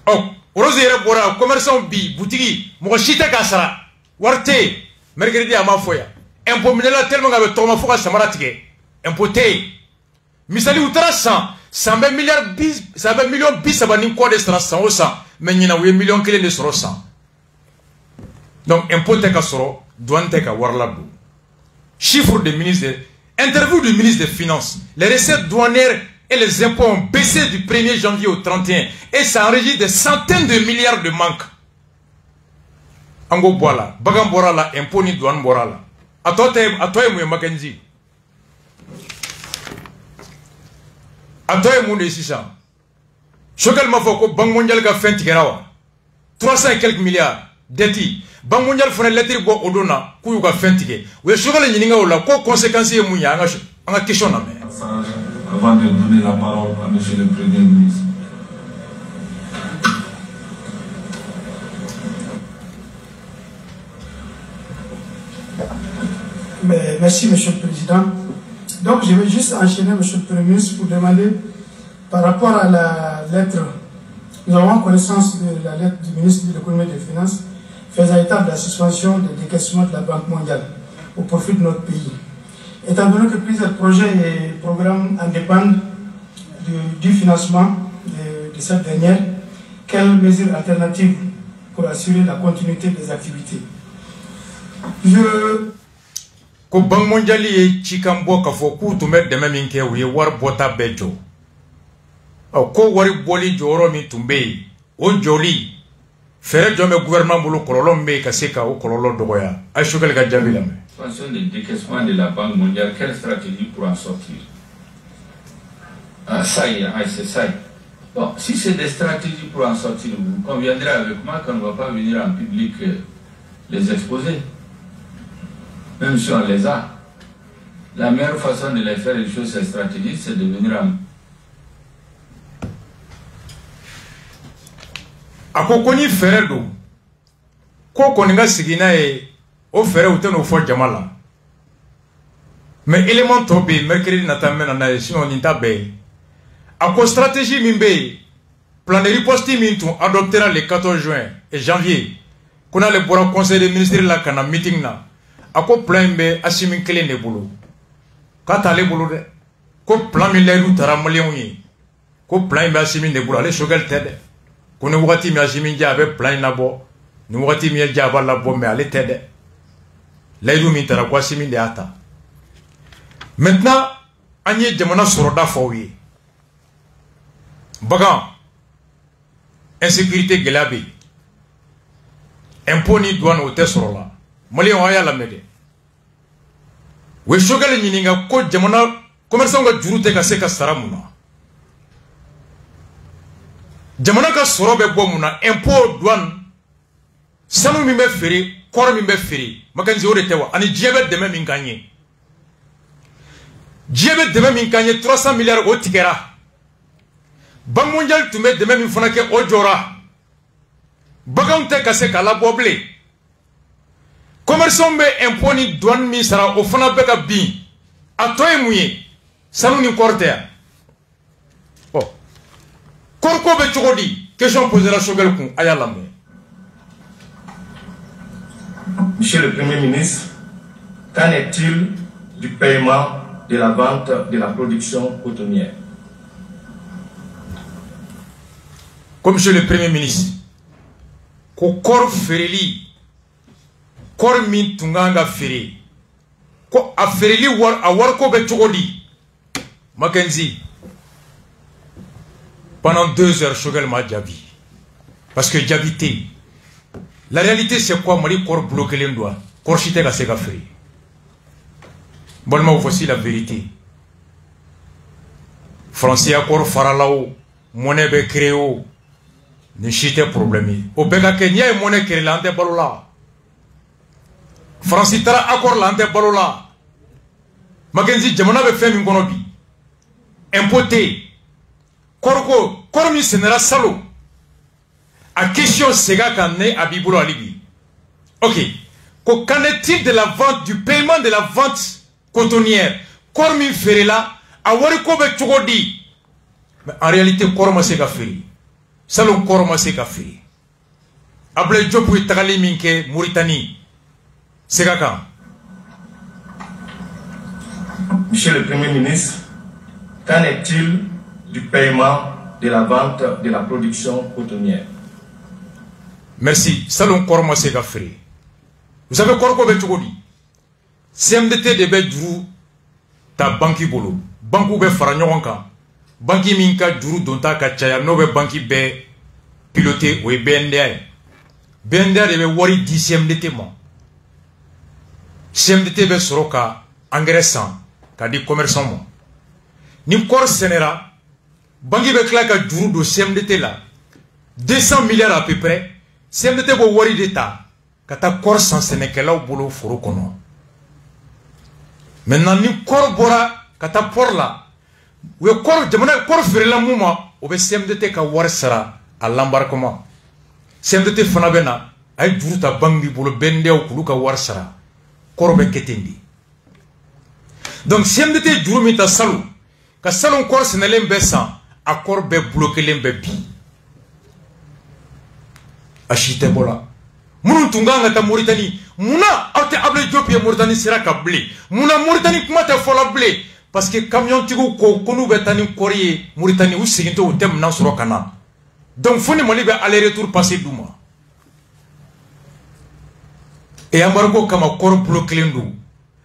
Oh, rosere Bora commerçant bi boutique mo chita kasara warte mercredi ama foya impôt minela tellement gabe toma foka samara tike impoté misali utara 100 milliards bis 100 millions bis abani ko de 100 au 100 mais il y a 8 millions qui les sont 100. Donc, impôt te ka soro, douane te ka warlabou. Chiffre du ministre, interview du ministre des Finances. Les recettes douanières et les impôts ont baissé du 1er janvier au 31 et ça enregistre des centaines de milliards de manques. Ango boala, bagam borala, impôt ni douane borala. A toi et moi, Mackenzie. A toi et moi, les 600. Chocal m'a fait que Banque mondiale a fait 300 et quelques milliards d'etti. Banque mondiale fait une lettre pour Odona, qui a fait un ticket. Oui, chocal est n'y a pas conséquences et mouilla, en a question. Avant de donner la parole à monsieur le Premier ministre. Merci, monsieur le Président. Donc, je vais juste enchaîner, monsieur le Premier ministre, pour demander. Par rapport à la lettre, nous avons connaissance de la lettre du ministre de l'économie et des finances faisant état de la suspension des décaissements de la Banque mondiale au profit de notre pays. Étant donné que plusieurs projets et programmes en dépendent du financement de cette dernière, quelles mesures alternatives pour assurer la continuité des activités? Ko Banque mondiale est chikambo kafoku to mettre de même inke ou war bota bejo. Ko wari boli joro mi tumbe o joli fere jome gouvernement bolo kololo mbe kaseka o kololo dogoya ay shokel ga jamila me Suspension des décaissements de la Banque mondiale, quelle stratégie pour en sortir? Ah ça y est, c'est ça. Bon, si c'est des stratégies pour en sortir, vous conviendrez avec moi qu'on ne va pas venir en public les exposer. Même si on les a. La meilleure façon de les faire les choses, ces stratégies, c'est de venir en ako koni fere do ko koni nga sigina e o fere uteno fo jamala mais élément tombé mercredi natamena na sinon ninta be ako stratégie mimbe plan de riposte mintu adoptera le 14 juin et janvier kuna le bora conseil des ministres la kana meeting na ako plan be asimi kele ne bulu kata le bulu de ko plan mi le rutara malien yi ko plan be asimi ne bulu ale shogal tede. Qu'on est wakati mi asimi nja abe plan nabo ni wati mi jaba la bo me ale tede laydu min tara kwa simi de ata maintenant anye jamana soroda fawi bagan insécurité gelabi impôt ni douane au tesorola mali on ya la mede we shogale nyininga ko jamana commerçant ga jurute ka se ka saramuna jamana ka sorobe bomuna impôt douane sanu mi be feri kor mi be feri makanzi ore tewa ani jiebe deme min gagné jiebe deme min gagné 300 milliards au tikera Banque mondiale tu mets deme min fana ke ojora bagan te ka se ka la boble commerçant be impôt ni douane mi sara o fana be ka bi atoy muye sanu ni kortea oh korko be chogodi question posée la shogel kun ayala me. Monsieur le Premier ministre, qu'en est-il du paiement de la vente de la production cotonnière? Comme Monsieur le Premier ministre, ko kor fereli kor min tunganga fere ko a fereli war a war ko be chogodi Mackenzie pendant 2 heures Shogel m'a jabi parce que jabité la réalité c'est quoi mali kor bloqué les doigts kor chité la sega fere bonnement voici la vérité français a kor faralao monnaie be créo ne chité problème au beka kenya et monnaie créé l'ante balola français tara accord l'ante balola Mackenzie jamana be fait min kono bi impoté korko kormi senera salo a question sega kané abibulo alibi ok qu'en est-il de la vente du paiement de la vente cotonnière kormi ferela a wari ko be chogodi mais en réalité korma sega feri salon korma sega feri able jopu tagali minke Mauritanie sega kan. Monsieur le Premier ministre, qu'en est-il du paiement de la vente de la production cotonnière? Merci. Salon korma sega feri. Vous savez korko be chogodi CMDT de be juru ta banki bolo banku be fara ɲɔgɔn kan banki min ka juru donta ka caya n'o be banki bɛɛ piloté o ye BNDA ye BNDA de be wari di CMDT ma CMDT be sɔrɔ ka engrais san ka di commerçant ma ni kɔri sɛnɛra banki be tila ka juru don CMDT la 200 milliards à peu près CMDT bo wari de ta ka taa kɔri san sɛnɛkɛlaw bolo foro kɔnɔ maintenant ni kɔri bɔra ka taa port la u ye kɔri jamana kɔri feerela mun ma o bɛ CMDT ka wari sara a l'embarquement CMDT fana bɛ na a ye juru ta banque bolo BNDAw k'olu ka wari sara kɔri bɛ kɛ ten de donc CMDT juru min ta salon ka salon kɔri sɛnɛlen bɛɛ san a kɔri bɛɛ bloquelen bɛɛ bi a si tɛ bɔ la minnu tun kan ka taa Mauritanie munna aw tɛ Ablaye Diop ye Mauritanie sira kan bilen munna Mauritanie kuma tɛ fɔla bilen parce que camiontigiw ko n'u bɛ taa ni kɔri ye Mauritanie u segintɔ u tɛ minɛn sɔrɔ ka na donc fo ni Mali bɛ aller retour passer d'u ma et embargo kama kɔri bloquelen don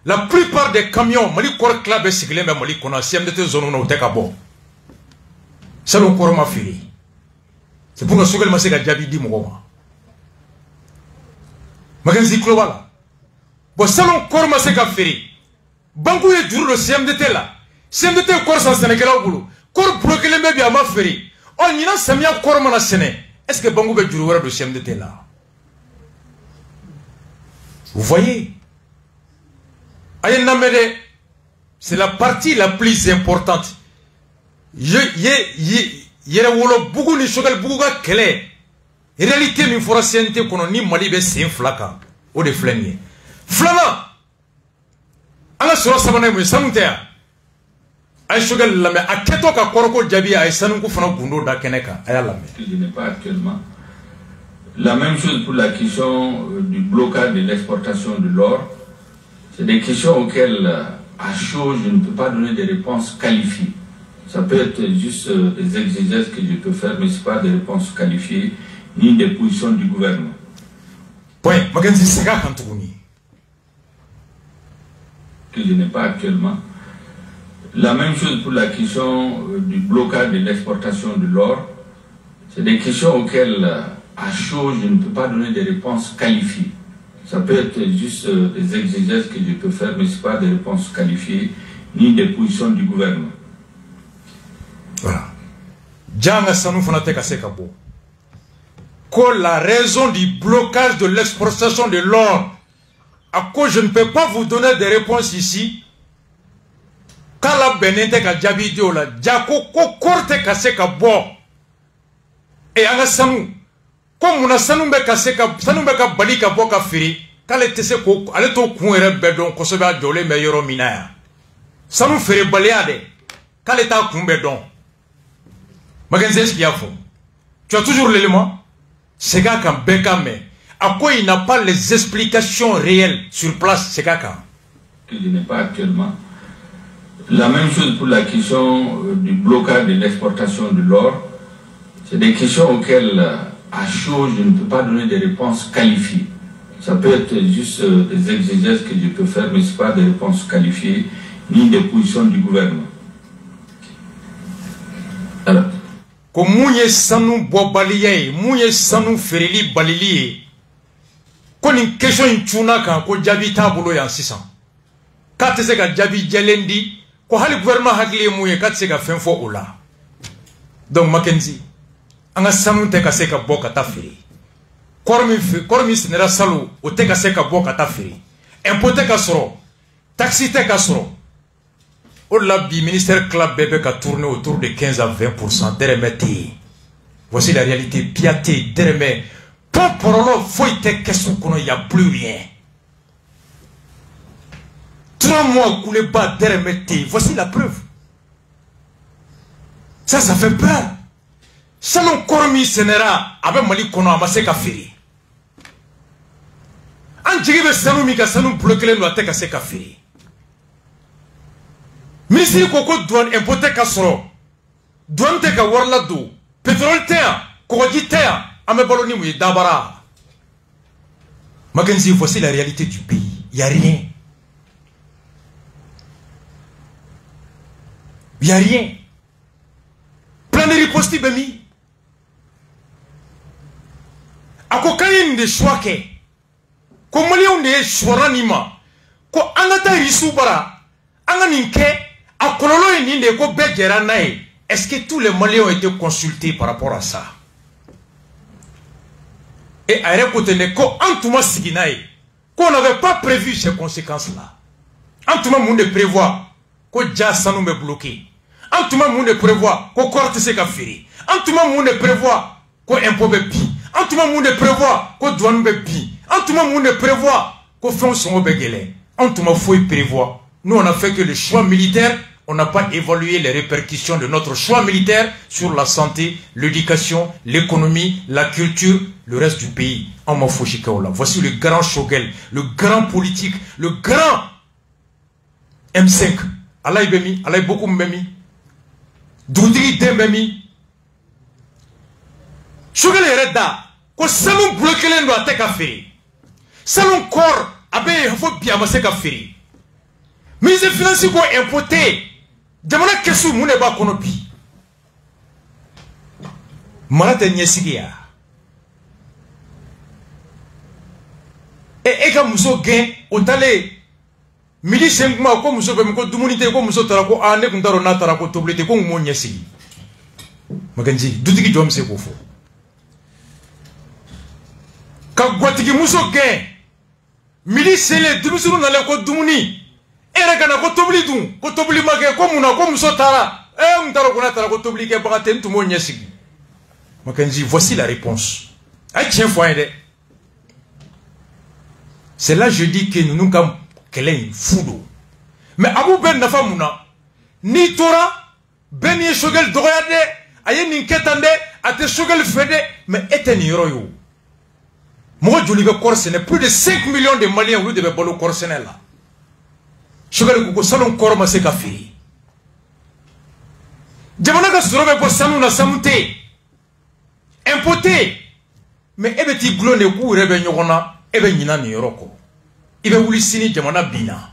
la plupart des camions Mali kɔri tila bɛɛ sigilen bɛ Mali kɔnɔ CMDT zone na u tɛ ka bɔ salon kɔri ma feere c'est pour que Shogel ma se ka jaabi di mɔgɔw ma Mackenzie kuloba la bon salon kɔri ma se ka feere banque ye juru do CMDT la CMDT kɔri san sɛnɛkɛlaw bolo kɔri bloquelen bɛ bi a ma feere ɔ ɲinan samiya kɔri mana sɛnɛ est ce que banque bɛ juru wɛrɛ do CMDT la vous voyez a ye lamɛn dɛ c'est la partie la plus importante yɛrɛ wolo bugu ni Shogel bugu ka kɛlɛ réalité min fɔra CNT kɔnɔ ni Mali bɛ sen fila kan o de filɛ nin ye filanan an ka sɔrɔ sabanan ye mun ye sanu tɛ yan a ye Shogel lamɛn a kɛtɔ ka kɔrɔko jaabi a ye sanuko fana gundo da kɛnɛ kan a y'a lamɛn. Je n'ai pas actuellement la même chose pour la question du blocage de l'exportation de l'or. C'est des questions auxquelles à chaud je ne peux pas donner des réponses qualifiées. Ça peut être juste des exégèses que je peux faire, mais ce n'est pas des réponses qualifiées ni des positions du gouvernement. Point. Magenzi Sega Kantouni. Que je n'ai pas actuellement. La même chose pour la question du blocage de l'exportation de l'or. C'est des questions auxquelles, à chaud, je ne peux pas donner des réponses qualifiées. Ça peut être juste des exigences que je peux faire, mais ce n'est pas des réponses qualifiées, ni des positions du gouvernement. Voilà. Djanga Sanou Fonate Kasekabo. Que la raison du blocage de l'exportation de l'or, à quoi je ne peux pas vous donner des réponses ici, quand la benente ka jabidio la, jako ko korte kasekabo. Et anga Sanou, comme on a Sanou be kaseka, Sanou be ka bali ka boka firi, kale tese ko, ale to kuere bedon, kosoba jole me yoro minaya. Sanou fere baleade, kale ta kumbedon. Magenze ce qu'il y a fond. Tu as toujours l'élément. C'est gars quand Bekame. À quoi il n'a pas les explications réelles sur place, c'est gars quand. Que je n'ai pas actuellement. La même chose pour la question du blocage de l'exportation de l'or. C'est des questions auxquelles, à chaud, je ne peux pas donner des réponses qualifiées. Ça peut être juste des exigences que je peux faire, mais ce n'est pas des réponses qualifiées, ni des positions du gouvernement. Alors. Ko munye sanu bobaliye munye sanu ferili baliliye ko ni question intuna kan ko jabi tabulo yan sisan ka te se ka jabi jelendi ko hali gouvernement hakli munye ka te se ka fenfo ola donc Mackenzie anga sanu te ka se ka boka ta feri kormi senera salu o te ka se ka boka ta feri impôt te ka soro taxi te ka soro. Le ministère club bébé a tourné autour de 15 à 20% d'RMT. Voici la réalité. Piaté, d'RMT. Pas pour l'eau, faut y question qu'on n'y a plus rien. 3 mois coulé bas d'RMT. Voici la preuve. Ça fait peur. Salon Kormi Senera, avec Mali Kono Amase Kafiri. Anjigebe Sanou Mika Sanou bloqué le Ateka Se Kafiri. Ministre koko douane impoté kasoro douane te ka warla do pétrole te kokoji te ame baloni mu dabara. Mackenzie, voici la réalité du pays. Il n'y a rien. Il n'y a rien. Plan de riposte bemi. Ako kayin de choix ke ko malion de choix nima ko angata risu bara anga ninke. Est-ce que tous les Maliens ont été consultés par rapport à ça? Et à l'écouter, qu'on n'avait pas prévu ces conséquences-là. En tout monde ne prévoit que Djassa nous me bloqué. En tout monde ne prévoit que Korte se kafiri. En tout monde ne prévoit que impôt be bi. En tout monde ne prévoit que douane be bi. En tout monde ne prévoit que fonds sont obéguélés. En tout monde faut y prévoir. Nous on a fait que le choix militaire. On n'a pas évalué les répercussions de notre choix militaire sur la santé, l'éducation, l'économie, la culture, le reste du pays. Voici le grand Shogel, le grand politique, le grand M5. Allah Ibemi, Allah beaucoup Mbemi. Doudri Dembemi. Shogel est reda. Ko salon bloqué les noix à faire. Salon corps, abe, il faut bien amasser kafiri. Mais les financiers vont importer. Jamana kesu mune ba kono bi. Marata nyesigia. Eka muso gen otale midi 5 mois ko muso be ko dumunite ko muso tara ko ane kundaro na tara ko toblete ko mo nyesigi. Maganji dutigi jom se ko fo. Ka gwatigi muso gen midi sele dumusuru na le ko dumuni. Era kana ko tobli dun ko tobli make ko muna ko muso tara mtaro kuna tara ko tobli ke bagaten tout mo nyesigi. Makanji, voici la réponse. C'est là je dis que nous nous comme kelen fudo. Mais Abou Ben nafa muna ni tora ben ye shogel doyade aye ni ketande ate shogel fede mais eteni royo. Moi joli be corsene plus de 5 millions de Maliens oui de bolo corsene là. Shogel ko salon korma se kafiri. Jamana ka sorobe ko sanu na samute. Impoté. Mais ebeti glone ku rebe nyogona ebe nyina ni yoroko. Ibe wulisini jamana bina.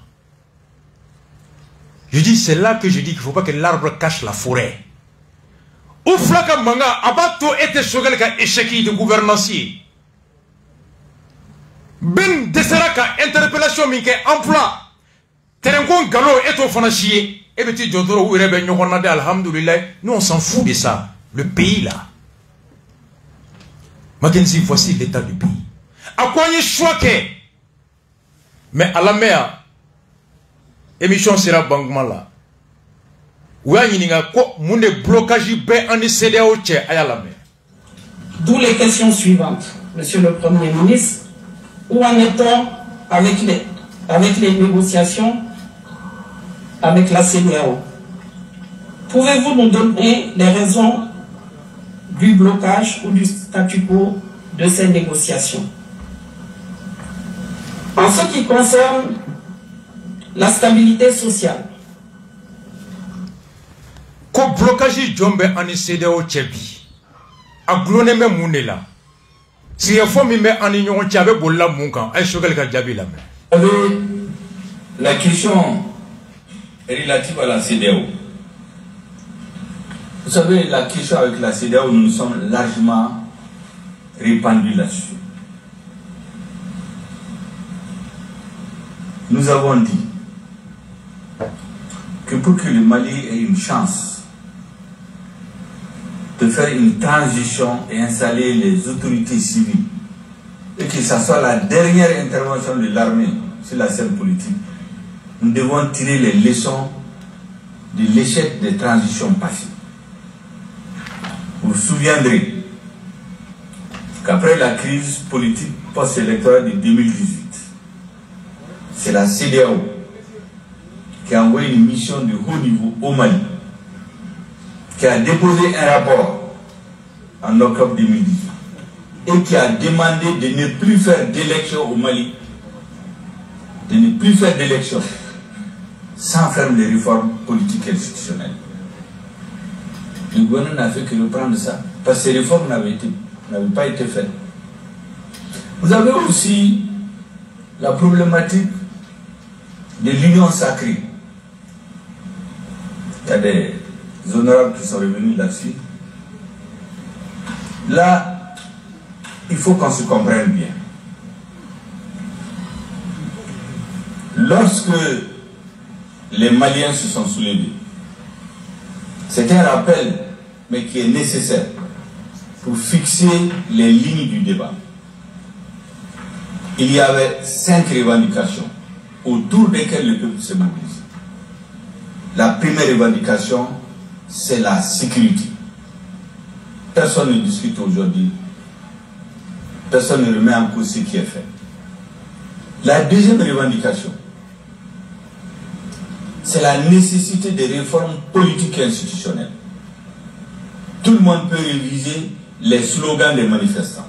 Je dis, c'est là que je dis qu'il ne faut pas que l'arbre cache la forêt. Ou flaka manga, abato ete sogel ka échec de gouvernance. Ben desera ka interpellation minke emploi. Terenkon galo eto fanachier. Ebe ti jodoro ou rebe nyokona de alhamdulillah. Nous on s'en fout de ça. Le pays là. Mackenzie, voici l'état du pays. À quoi y choqué? Mais à la mer. Émission sera bangma là. D'où les questions suivantes, Monsieur le Premier ministre. Où en est-on avec les négociations avec la CEDEAO? Pouvez-vous nous donner les raisons du blocage ou du statu quo de ces négociations? En ce qui concerne la stabilité sociale. Ko blocage jombe ani CEDEAO chebi. A glone me munela. Si ya fomi me ani nyon chabe bolla munkan ay shogal ka jabi la me. La question relative à la CEDEAO. Vous savez, la question avec la CEDEAO, nous sommes largement répandus là-dessus. Nous avons dit que pour que le Mali ait une chance de faire une transition et installer les autorités civiles, et que ce soit la dernière intervention de l'armée sur la scène politique, nous devons tirer les leçons de l'échec des transitions passées. Vous vous souviendrez qu'après la crise politique post-électorale de 2018, c'est la CEDEAO qui a envoyé une mission de haut niveau au Mali, qui a déposé un rapport en octobre 2018 et qui a demandé de ne plus faire d'élection au Mali, de ne plus faire d'élection sans faire les réformes politiques et institutionnelles. Le gouvernement n'a fait que reprendre ça, parce que ces réformes n'avaient pas été faites. Vous avez aussi la problématique de l'union sacrée. Il y a des honorables qui sont revenus là-dessus. Là, il faut qu'on se comprenne bien. Lorsque les Maliens se sont soulevés, c'est un rappel, mais qui est nécessaire pour fixer les lignes du débat. Il y avait 5 revendications autour desquelles le peuple se mobilise. La première revendication, c'est la sécurité. Personne ne discute aujourd'hui. Personne ne remet en cause ce qui est fait. La deuxième revendication, c'est la nécessité des réformes politiques et institutionnelles. Tout le monde peut réviser les slogans des manifestants.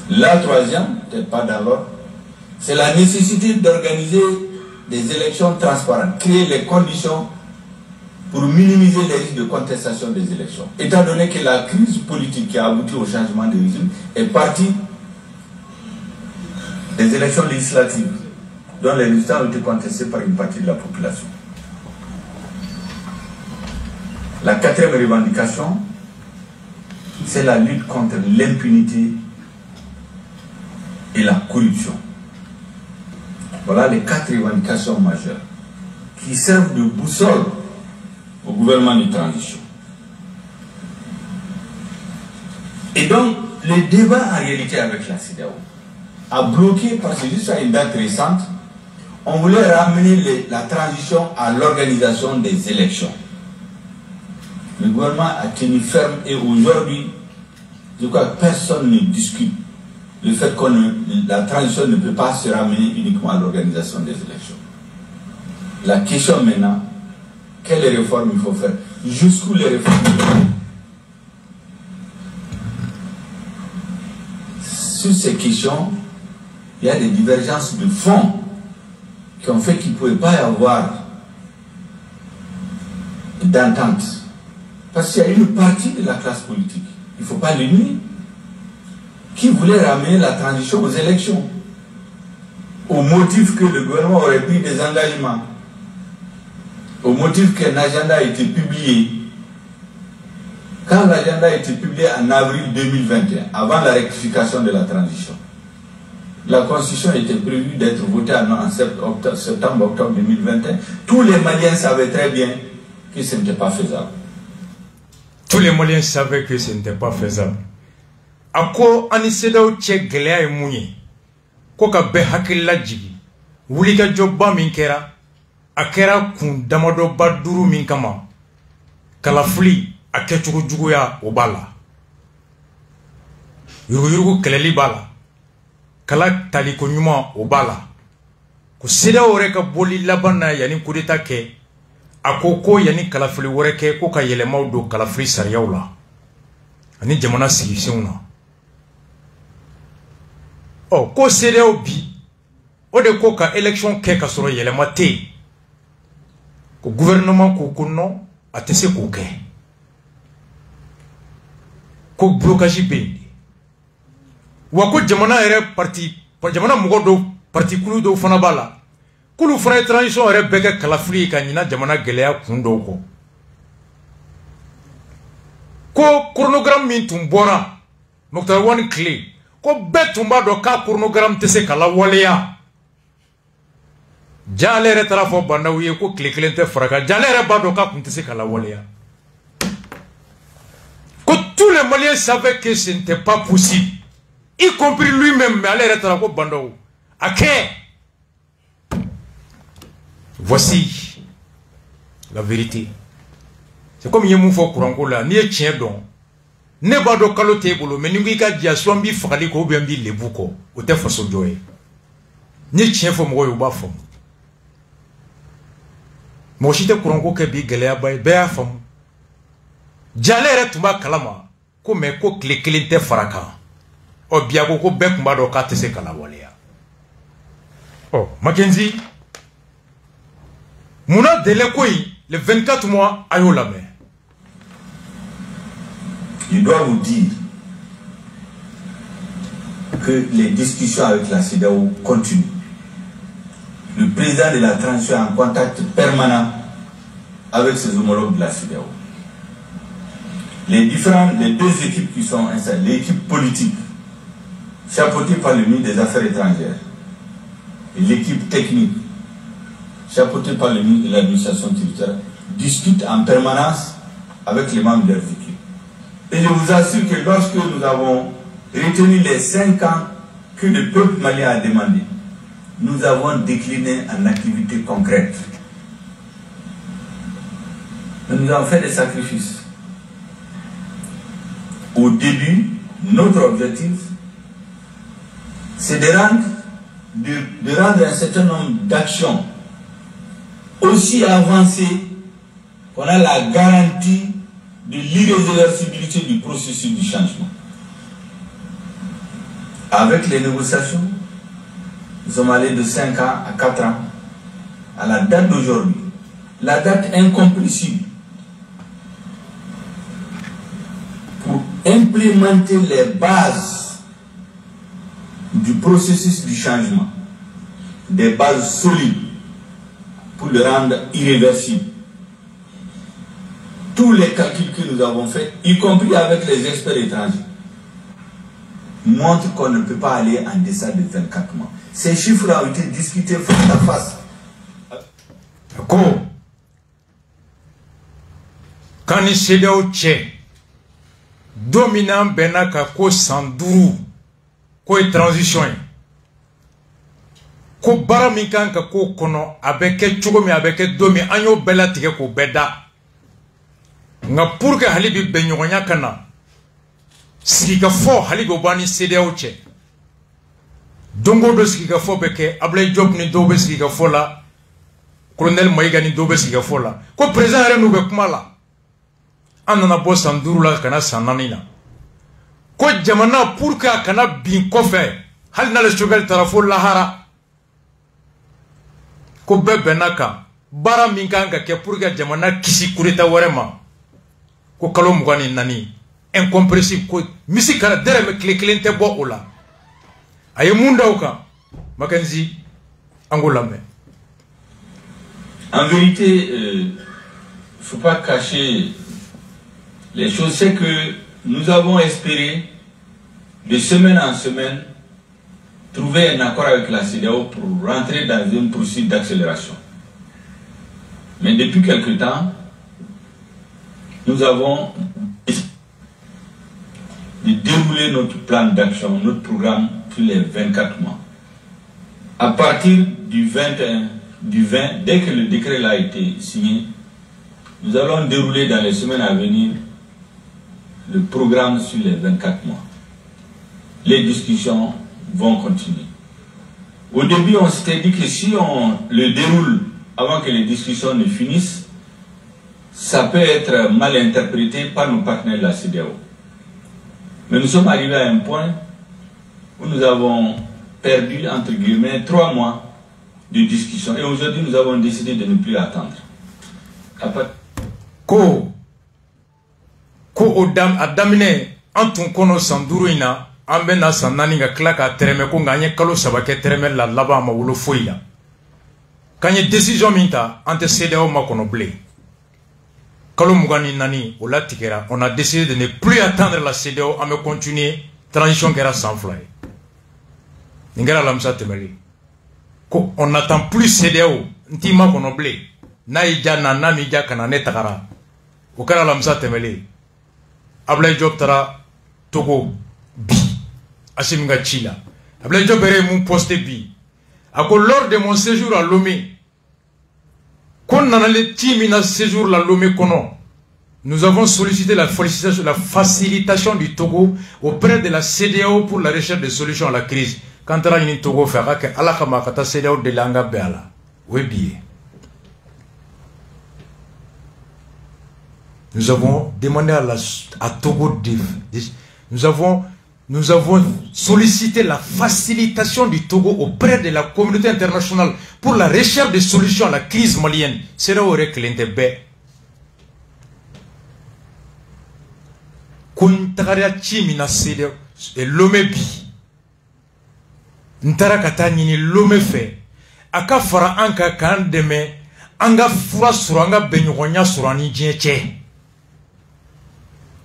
La troisième, peut-être pas dans l'ordre, c'est la nécessité d'organiser des élections transparentes, créer les conditions pour minimiser les risques de contestation des élections. Étant donné que la crise politique qui a abouti au changement de régime est partie des élections législatives, dont les résultats ont été contestés par une partie de la population. La quatrième revendication, c'est la lutte contre l'impunité et la corruption. Voilà les 4 revendications majeures qui servent de boussole au gouvernement de transition. Et donc, le débat en réalité avec la CEDEAO a bloqué parce que jusqu'à une date récente, on voulait ramener la transition à l'organisation des élections. Le gouvernement a tenu ferme et aujourd'hui, je crois que personne ne discute le fait que la transition ne peut pas se ramener uniquement à l'organisation des élections. La question maintenant, quelles réformes il faut faire? Jusqu'où les réformes il faut faire? Sur ces questions, il y a des divergences de fond qui ont fait qu'il ne pouvait pas y avoir d'entente. Parce qu'il y a une partie de la classe politique, il ne faut pas le nier, qui voulait ramener la transition aux élections, au motif que le gouvernement aurait pris des engagements, au motif qu'un agenda a été publié. Quand l'agenda a été publié en avril 2021, avant la rectification de la transition, la Constitution était prévue d'être votée en septembre-octobre 2021. Tous les Maliens savaient très bien que ce n'était pas faisable. Tous les Maliens savaient que ce n'était pas faisable. A ko ani sedaw cɛ gɛlɛya ye mun ye ko ka bɛɛ hakilila jigi wulikajɔba min kɛra a kɛra kun damadɔba 5 min kama kalafili a kɛcogo juguya o b'a la yuruguyurugu kɛlɛli b'a la kala taliko ɲuman o b'a la ko sedaw yɛrɛ ka boli laban na yanni coup d'état kɛ a ko yanni kalafili wɛrɛ kɛ ko ka yɛlɛmaw don kalafili sariyaw la ani jamana sigisenw na. Oh, ko CEDEAO bi o de ko ka élection kɛ ka sɔrɔ yɛlɛma tɛ yen ko gouvernement ko non a tɛ se k'o kɛ ko blocage bɛ yen wa ko jamana yɛrɛ jamana mɔgɔ dɔw parti kulu dɔw fana b'a la k'olu fana ye transition yɛrɛ bɛɛ kɛ kalafili ye ka ɲina jamana gɛlɛya kun dɔw kɔ ko chronogramme min tun bɔra Moktar Wani tile ko bɛɛ tun b'a dɔn k'a chronogramme tɛ se ka lawaleya ja ale yɛrɛ taara fɔ bandaw ye ko tile kelen tɛ faraka ja ale yɛrɛ b'a dɔn k'a kun tɛ se ka lawaleya ko tous les Maliens savaient que ce n'était pas possible y compris lui-même mais ale yɛrɛ taara ko bandaw a kɛ. Voici la vérité. C'est comme Yemou fo Kouranko là, ni ye tiɲɛ dɔn ne b'a dɔn kalo t'e bolo mais ni ko i ka diya soit n b'i fagali kɔ ou bien n b'i lebu kɔ o tɛ faso jɔ ye ni ye tiɲɛ fɔ mɔgɔw ye u b'a faamu mɔgɔ si tɛ Kouranko kɛ bi gɛlɛyaba ye bɛɛ y'a faamu Jale yɛrɛ tun b'a kalama ko mais ko tile kelen tɛ fara kan ɔ bi a ko bɛɛ tun b'a dɔn k'a tɛ se ka lawaleya ɔ Mackenzie munna délai ko in les 24 mois a y'o lamɛn. Je dois vous dire que les discussions avec la CEDEAO continuent. Le président de la transition est en contact permanent avec ses homologues de la CEDEAO. Les deux équipes qui sont installées, l'équipe politique, chapeautée par le ministre des Affaires étrangères, et l'équipe technique, chapeautée par le ministre de l'administration territoriale, discutent en permanence avec les membres de leurs équipes. Et je vous assure que lorsque nous avons retenu les 5 ans que le peuple malien a demandé, nous avons décliné en activités concrètes. Nous avons fait des sacrifices. Au début, notre objectif, c'est de rendre un certain nombre d'actions aussi avancées qu'on a la garantie de l'irréversibilité du processus du changement. Avec les négociations, nous sommes allés de 5 ans à 4 ans, à la date d'aujourd'hui, la date incompressible, pour implémenter les bases du processus du changement, des bases solides, pour le rendre irréversible. Tous les calculs que nous avons faits, y compris avec les experts étrangers, montrent qu'on ne peut pas aller en deçà de 24 mois. Ces chiffres ont été discutés face à face. Quand il s'est dit dominant Benaka ko Sanduru, ko transition, ko bara min kan ka ko kono abeke chugo mi abeke domi anyo bela tige ko beda. Nga pour que halibi benyonya kana sika fo halibi obani CEDEAO che dongo do sika fo beke Ablaye Diop ni dobe sika fo la colonel Maïga ni dobe sika fo la ko président re no be kuma la anana bo Sanduru la kana sananina ko jamana pour que kana bin kofe hal na le shogal tarafo lahara ko benaka bara min kan ka ke pour que jamana kisi kureta warema ko kalo mugani nani incompressible ko misi kala dereme kle te bo ola ay munda uka Mackenzie Angolame. En vérité, faut pas cacher les choses, c'est que nous avons espéré de semaine en semaine trouver un accord avec la CEDEAO pour rentrer dans une procédure d'accélération. Mais depuis quelque temps, nous avons de dérouler notre plan d'action, notre programme sur les 24 mois. À partir du 20, dès que le décret a été signé, nous allons dérouler dans les semaines à venir le programme sur les 24 mois. Les discussions vont continuer. Au début, on s'était dit que si on le déroule avant que les discussions ne finissent, ça peut être mal interprété par nos partenaires de la CEDEAO. Mais nous sommes arrivés à un point où nous avons perdu, entre guillemets, 3 mois de discussion. Et aujourd'hui, nous avons décidé de ne plus attendre. Adamine, Anton Kono Sanduruina, Ambena Sananinga Klaka Tereme Konganye Kalo Sabake Tereme la Laba Mawulo Foila. Quand il y a décision minta, ante CEDEAO Makono Blé. Kalo Mugani Nani, ou la Tikera, on a décidé de ne plus attendre la CEDEAO à me continuer, transition qui era sans fly. Ngera Lamsa Temeli. On n'attend plus CEDEAO, Ntima Kono Blé. Naïja Nanamija Kanane Takara. Okara Lamsa Temeli. Ablay Job Tara Togo Bi. Asimga Chila. Ablay Job Ere mon poste Bi. Lors de mon séjour à Lomé, séjour à Lomé, nous avons sollicité la facilitation du Togo auprès de la CEDEAO pour la recherche de solutions à la crise. Quand on a une Togo, la CEDEAO de l'anga béala. Oui, nous avons demandé à Togo nous avons sollicité la facilitation du Togo auprès de la communauté internationale pour la recherche de solutions à la crise malienne. C'est là où il y a bé. Kuntagaria chimina CEDEAO et l'omebi. Ntarakata nini l'ome fait. Aka fara anka kan deme anga fura suranga benyonya surani djeche.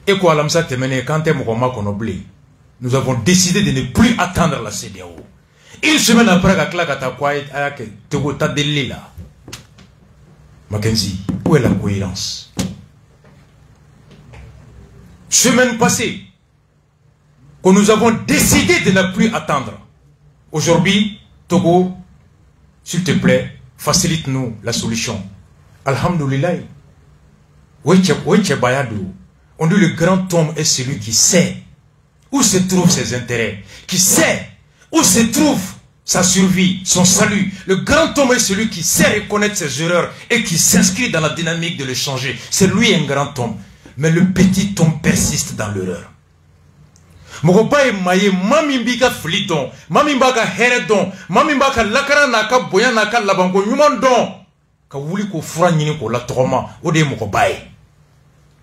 Et quoi l'amsa temene kante mokoma konoblé. Nous avons décidé de ne plus attendre la CEDEAO. Une semaine après, Mackenzie, où est la cohérence? Semaine passée, que nous avons décidé de ne plus attendre. Aujourd'hui, Togo, s'il te plaît, facilite-nous la solution. Alhamdulillah. On dit le grand homme est celui qui sait où se trouvent ses intérêts, qui sait où se trouve sa survie, son salut. Le grand homme est celui qui sait reconnaître ses erreurs et qui s'inscrit dans la dynamique de le changer. C'est lui un grand homme. Mais le petit homme persiste dans l'erreur. Mogoba maye mamimbika fliton, mamimbaka heredon, mamimbaka lakara naka boya naka labango nyumandon. Ka wuli ko fura nyini ko la troma, ode mogoba.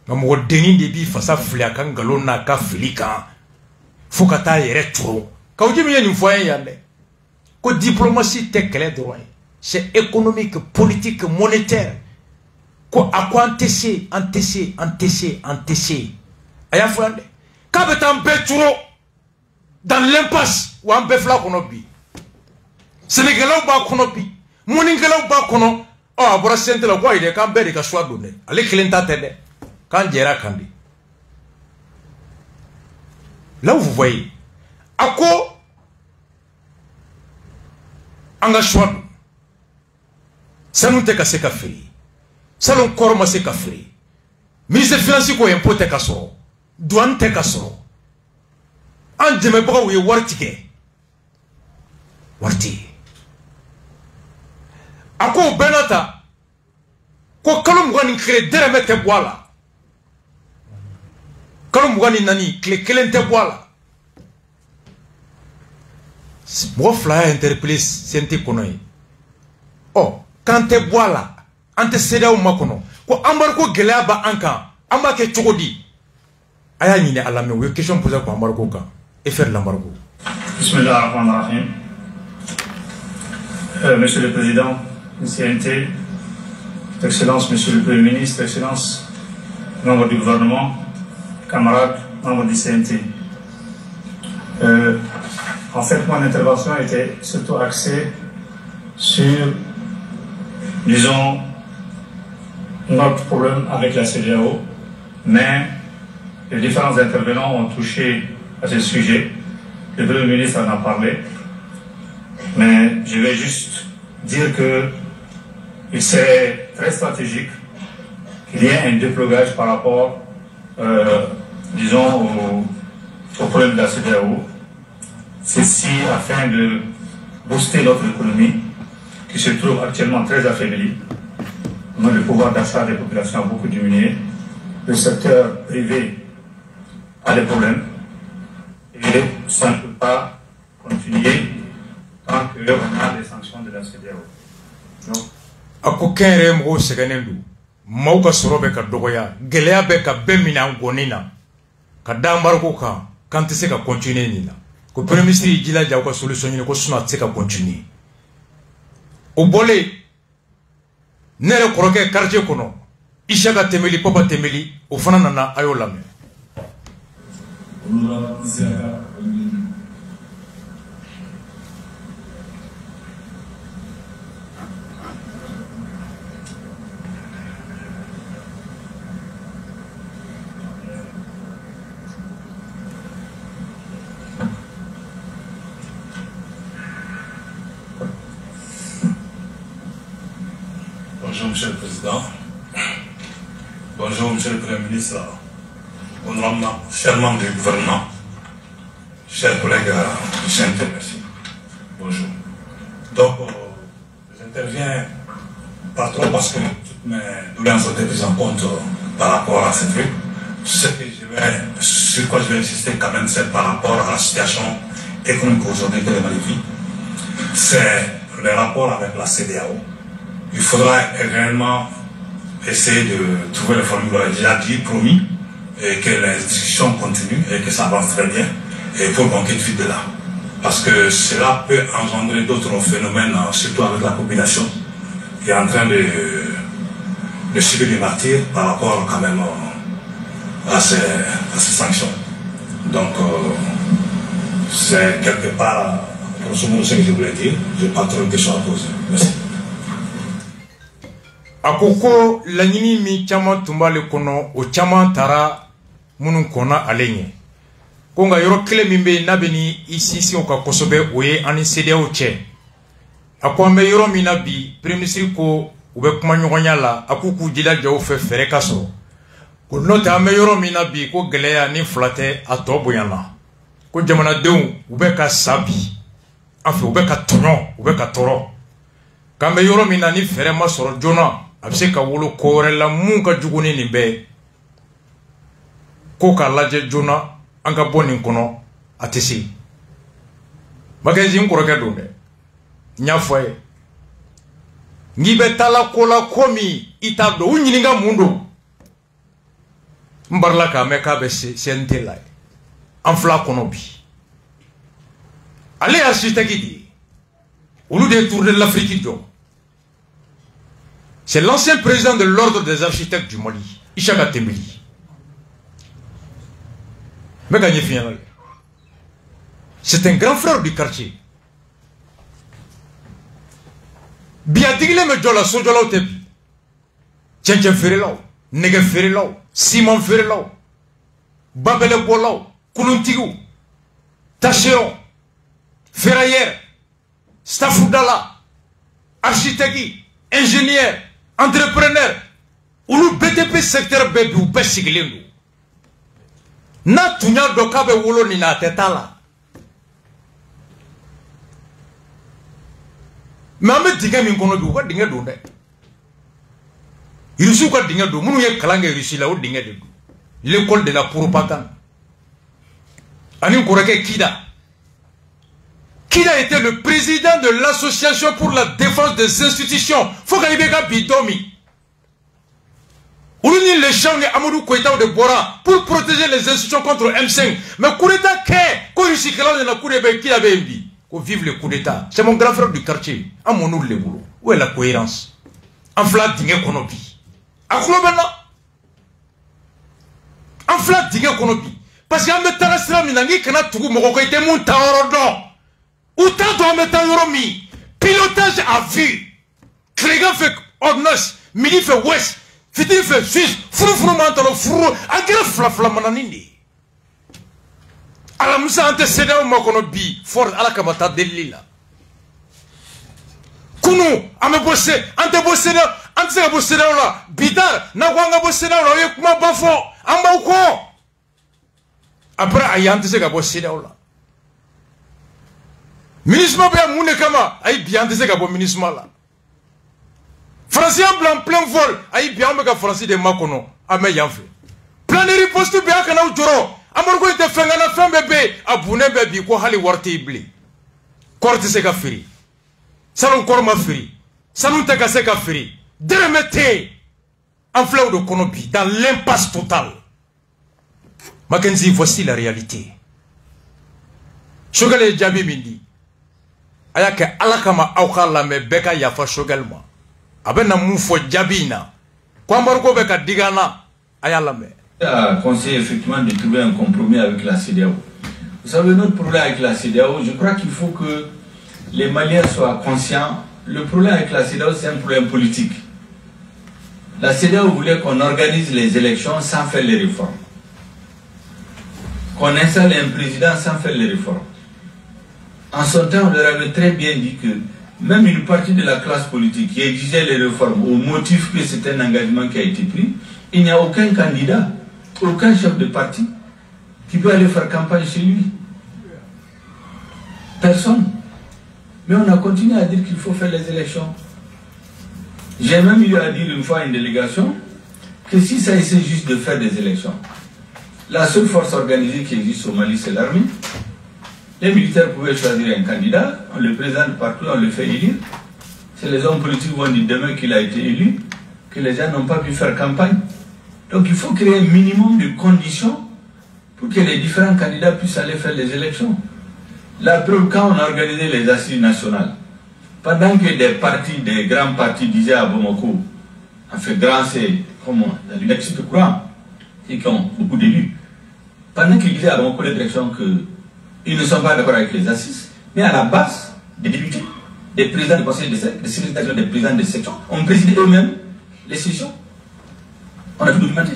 Mogo deni debi fasa fliaka ngalo naka flika. Fokata yere tro. Ka uji mi yeni foyen yande. Ko diplomatie te kele droit. C'est économique, politique, monétaire. Ko akwa antessé. Aya fwande. Kabetan beturo dans l'impasse ou en befla konobi. Sénégalais ba konobi. Moningala ba kono. Oh, abora sente la kwa ide kan beri ka choix donné. Ale klenta tede. Kan jera kandi. Là où vous voyez, à quoi engagement, ça nous te casse café, ça nous corps se café, mise financière quoi impôt te casse, douane te casse, en demain pas où est wartike, à quoi benata, quoi kalum gani crée deremete boila. Quand on nani clé boila. Moi flyer interpellé sente konoy. Oh, quand te boila, ante CEDEAO makono. Ko ambar ko gelaba anka, amba ke chogodi. aya ñine ala me we question posée ko embargo ka et faire l'embargo. Bismillahirrahmanirrahim. Monsieur le Président du CNT, Excellence, Monsieur le Premier ministre, Excellence, membres du gouvernement, camarades, membres du CNT. En fait, mon intervention était surtout axée sur, disons, notre problème avec la CEDEAO, mais les différents intervenants ont touché à ce sujet. Le Premier ministre en a parlé, mais je vais juste dire qu'il serait très stratégique qu'il y ait un déplogage par rapport, disons, au problème de la CEDEAO. Ceci afin de booster notre économie qui se trouve actuellement très affaiblie. Le pouvoir d'achat des populations a beaucoup diminué. Le secteur privé a des problèmes. Et ça ne peut pas continuer tant qu'on a des sanctions de la CEDEAO. Ako kenre mo seganendu mauka sorobe ka dogoya gelea be ka bemina ngonina ka dambarko ka kanti se ka continuer nina ko premier ministre jila jaw ka solution ni ko suna se ka continuer o bolé nere koroke quartier kono ishaka temeli papa temeli o fana nana ayo lame Bonjour Monsieur le Président, bonjour Monsieur le Premier ministre, honorable chers membres du gouvernement, chers collègues du CNT, merci. Bonjour. Donc, j'interviens pas trop parce que toutes mes doléances ont été prises en compte par rapport à cette truc. Sur quoi je vais insister quand même, c'est par rapport à la situation économique aujourd'hui que le Mali vit. C'est le rapport avec la CEDEAO. Il faudra réellement essayer de trouver le formule, déjà dit, promis, et que les discussions continuent et que ça avance très bien, et pour manquer de fuite de là. Parce que cela peut engendrer d'autres phénomènes, surtout avec la population, qui est en train de subir des martyrs par rapport quand même à ces sanctions. Donc, c'est quelque part, grosso modo, ce que je voulais dire. Je n'ai pas trop de questions à poser. Merci. Akoko lanyini mi chama tumbale kono o chama tara munun kona alenye konga yoro kile mimbe nabeni isisi o ka kosobe oye ani CEDEAO che akwambe yoro minabi premier ministre ko ube kuma nyogonya la akuku jila jaw fe fere kaso ko nota me yoro minabi ko geleya ni flate atobo yana ko jamana deun ube ka sabi afi ube ka tonyo ube ka toro kambe yoro mina ni fere masoro jona abse ka wolo kore la mun ka juguni ni be ko ka laje jona anga boni kono atesi magazi nkoro ka donde nyafoye ngibe tala kola komi itado unyininga mundo mbarla ka meka be sente lai anfla kono bi ale architecte di olu de tour de l'Afrique do. C'est l'ancien président de l'ordre des architectes du Mali, Ishaka Tembeli. C'est un grand frère du quartier. Biadigle me jola sojola tebi. Tchenchen ferelao, nege ferelao, Simon ferelao, Babele bolao, Kuluntigu, Tacheron, ferraillère, Stafoudala, architecte, ingénieur, entrepreneur, ou le BTP secteur bébi ou besigilendu. Na tunya dokabe wolo ni na tetala. Mais ame dinga min kono du ko dinga do de. Irisu ko dinga do munu ye kalanga irisu la o dinga de. L'école de la propagande. Ani koreke kida. Kida était le président de l'association pour la défense des institutions. Faut qu'il y ait bidomi. Oulouni les gens de Amadou Koïta ou de Bora pour protéger les institutions contre M5. Mais coup d'état qu'est, qu'on ici que l'on a coup d'état qui avait envie. Qu'on vive le coup d'état. C'est mon grand frère du quartier. À mon nom le boulot. Où est la cohérence? En flat dingue konobi. À Kolobena. En flat dingue konobi. Parce qu'en mettant la slam minangi kana tugu moko koïte mon taorodo. Ou t'as mettre yoromi. Pilotage à vue. Clégan fait ordonnance. Midi fait ouest. Fiti fait suisse. Frou mantalo frou. Agre flafla mananini. Ala musa ante seda mo kono bi for ala kamata delila. Kunu ame bosse ante bosse na ante se bosse na la bidar na kwanga bosse na la ye kuma bafo amba uko. Après ayante se ga bosse na la. Ministre ba mune kama ay biante se ga bo ministre la. Français en plein vol ay biambe ga français de makono ame yanfe. Plan de riposte bien kana ujoro. Amorgo ite fengana fembe be abune be bi ko hali warti ibli korti se ka firi salon korma firi salon te ka se ka firi deremete en fleur de konobi dans l'impasse totale. Mackenzie, voici la réalité. Shogale jabi mindi ayake alakama awkala me beka yafa shogalma abena mufo jabina kwa mbargo beka digana ayala me a conseillé effectivement de trouver un compromis avec la CEDEAO. Vous savez, notre problème avec la CEDEAO, je crois qu'il faut que les Maliens soient conscients. Le problème avec la CEDEAO, c'est un problème politique. La CEDEAO voulait qu'on organise les élections sans faire les réformes. Qu'on installe un président sans faire les réformes. En son temps, on leur avait très bien dit que même une partie de la classe politique qui exigeait les réformes au motif que c'est un engagement qui a été pris, il n'y a aucun candidat, aucun chef de parti qui peut aller faire campagne chez lui. Personne. Mais on a continué à dire qu'il faut faire les élections. J'ai même eu à dire une fois à une délégation que si ça essaie juste de faire des élections, la seule force organisée qui existe au Mali, c'est l'armée. Les militaires pouvaient choisir un candidat, on le présente partout, on le fait élire. C'est les hommes politiques qui vont dire demain qu'il a été élu, que les gens n'ont pas pu faire campagne. Donc il faut créer un minimum de conditions pour que les différents candidats puissent aller faire les élections. La preuve, quand on a organisé les assises nationales, pendant que des partis, des grands partis disaient à Bamako, en fait grand c'est, comment, dans le lexique courant, et qui ont beaucoup d'élus, pendant qu'ils disaient à Bamako les directions qu'ils ne sont pas d'accord avec les assises, mais à la base, des députés, des présidents du conseil de secteur, des secrétaires, des présidents de section, ont présidé eux-mêmes les sessions. On a tout documenté.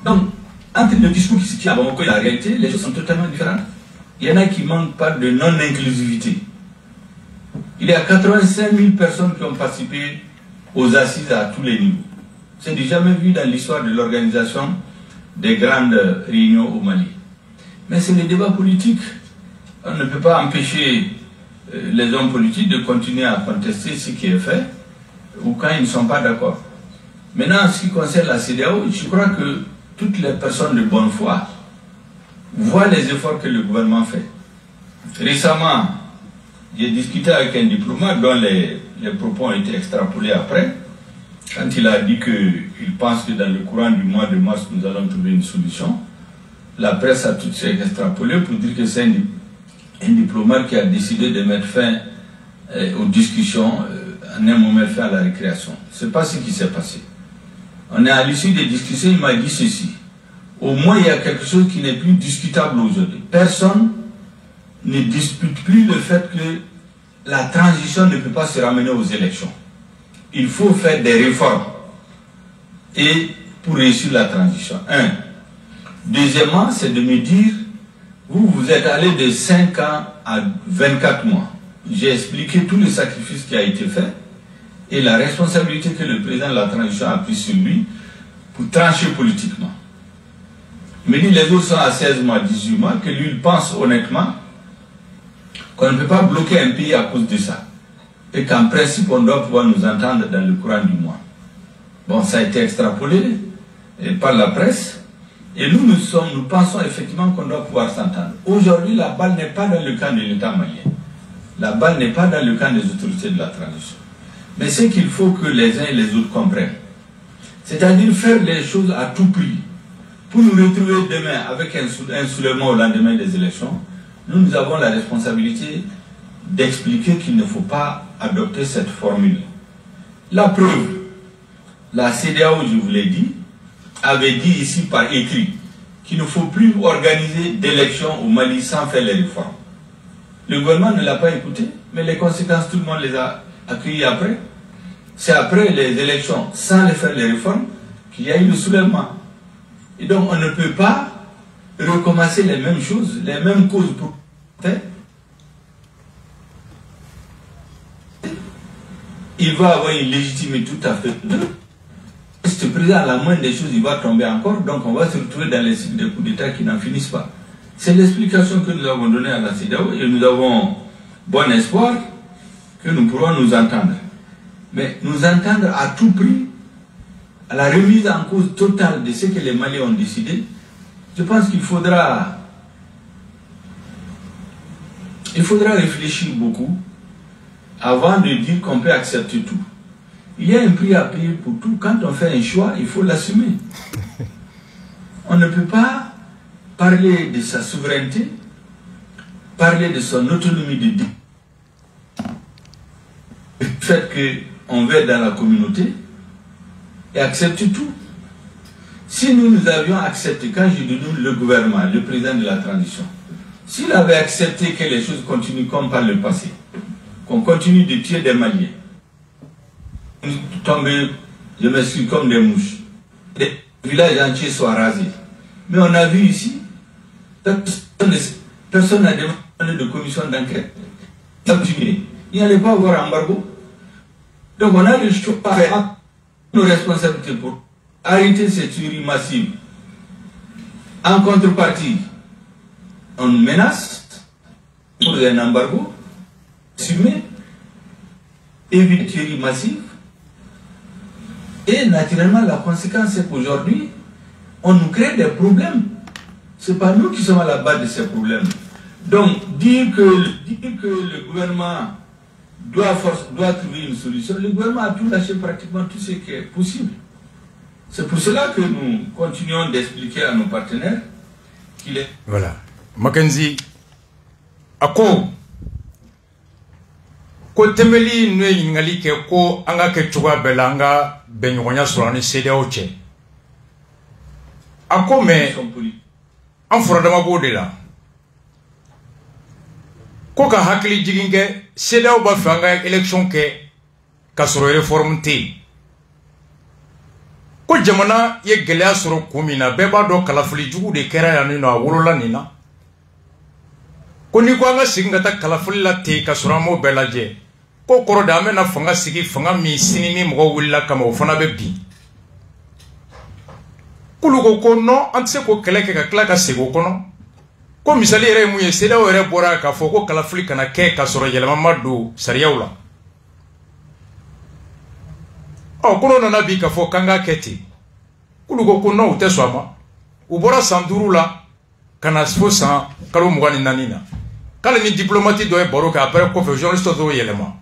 Donc, entre le discours qui est à Bamako et la réalité, les choses sont totalement différentes. Il y en a qui manquent pas de non-inclusivité. Il y a 85 000 personnes qui ont participé aux assises à tous les niveaux. C'est du jamais vu dans l'histoire de l'organisation des grandes réunions au Mali. Mais c'est les débats politiques. On ne peut pas empêcher les hommes politiques de continuer à contester ce qui est fait ou quand ils ne sont pas d'accord. Maintenant, en ce qui concerne la CEDEAO, je crois que toutes les personnes de bonne foi voient les efforts que le gouvernement fait. Récemment, j'ai discuté avec un diplomate dont les propos ont été extrapolés après, quand il a dit qu'il pense que dans le courant du mois de mars, nous allons trouver une solution. La presse a tout extrapolé pour dire que c'est un diplomate qui a décidé de mettre fin aux discussions, en un moment fait à la récréation. Ce n'est pas ce qui s'est passé. On est à l'issue des discussions, il m'a dit ceci. Au moins, il y a quelque chose qui n'est plus discutable aujourd'hui. Personne ne dispute plus le fait que la transition ne peut pas se ramener aux élections. Il faut faire des réformes et pour réussir la transition. Un. Deuxièmement, c'est de me dire, vous êtes allé de 5 ans à 24 mois. J'ai expliqué tout le sacrifice qui a été fait et la responsabilité que le président de la transition a prise sur lui pour trancher politiquement. Il me dit les autres sont à 16 mois, 18 mois, que lui il pense honnêtement qu'on ne peut pas bloquer un pays à cause de ça. Et qu'en principe on doit pouvoir nous entendre dans le courant du mois. Bon, ça a été extrapolé par la presse. Et nous pensons effectivement qu'on doit pouvoir s'entendre. Aujourd'hui, la balle n'est pas dans le camp de l'État malien. La balle n'est pas dans le camp des autorités de la transition. Mais ce qu'il faut que les uns et les autres comprennent, C'est-à-dire faire les choses à tout prix. Pour nous retrouver demain avec un soulèvement au lendemain des élections, nous avons la responsabilité d'expliquer qu'il ne faut pas adopter cette formule. La preuve, la CEDEAO, je vous l'ai dit, avait dit ici par écrit qu'il ne faut plus organiser d'élections au Mali sans faire les réformes. Le gouvernement ne l'a pas écouté, mais les conséquences, tout le monde les a accueillies après. C'est après les élections, sans les faire les réformes, qu'il y a eu le soulèvement. Et donc on ne peut pas recommencer les mêmes choses, les mêmes causes pour faire. Il va avoir une légitimité tout à fait. Ce président, la moindre des choses, il va tomber encore, donc on va se retrouver dans les cycles de coups d'État qui n'en finissent pas. C'est l'explication que nous avons donnée à la CEDEAO et nous avons bon espoir que nous pourrons nous entendre. Mais nous entendre à tout prix, à la remise en cause totale de ce que les Maliens ont décidé, je pense qu'il faudra réfléchir beaucoup avant de dire qu'on peut accepter tout. Il y a un prix à payer pour tout. Quand on fait un choix, il faut l'assumer. On ne peut pas parler de sa souveraineté, parler de son autonomie de vie, le fait qu'on veut être dans la communauté et accepter tout. Si nous avions accepté, quand je dis nous, le gouvernement, le président de la transition, s'il avait accepté que les choses continuent comme par le passé, qu'on continue de tuer des Maliens, tomber, je m'excuse, comme des mouches, des villages entiers soient rasés. Mais on a vu ici, personne n'a demandé de commission d'enquête. Il n'y allait pas avoir embargo. Donc on a le choix de faire nos responsabilités pour arrêter cette tuerie massive. En contrepartie, on menace pour un embargo, assumer, éviter la tuerie massive. Et naturellement, la conséquence, c'est qu'aujourd'hui, on nous crée des problèmes. Ce n'est pas nous qui sommes à la base de ces problèmes. Donc, dire que le gouvernement doit trouver une solution, le gouvernement a tout lâché pratiquement tout ce qui est possible. C'est pour cela que nous continuons d'expliquer à nos partenaires qu'il est... Voilà. Mackenzie, à quoi ko temeli nwe yingali ke ko anga ke chuga belanga benyonya surani CEDEAO che ako me an furadama bo de la ko ka hakili jiginge CEDEAO ba fanga election ke ka soro reform te ko jamana ye gelya soro kumina beba do kalafuli jugu de kera ya nino awolola nina ko ni ko anga singa ta kalafuli la te ka soro mo belaje ko koro da amena fanga sigi fanga mi sinimi mo willa kama o fana be bi kulu ko no antse ko keleke ka klaka sego kono ko misali ere mu ye CEDEAO ere bora ka fo ko kala Afrika na ke ka soro yelema madu sariyaula o kono na nabi ka fo kanga keti kulu ko no uteswama ubora sanduru la kana fo san kalo mugani nanina kala ni diplomate do e boro ka après ko fe journaliste do yelema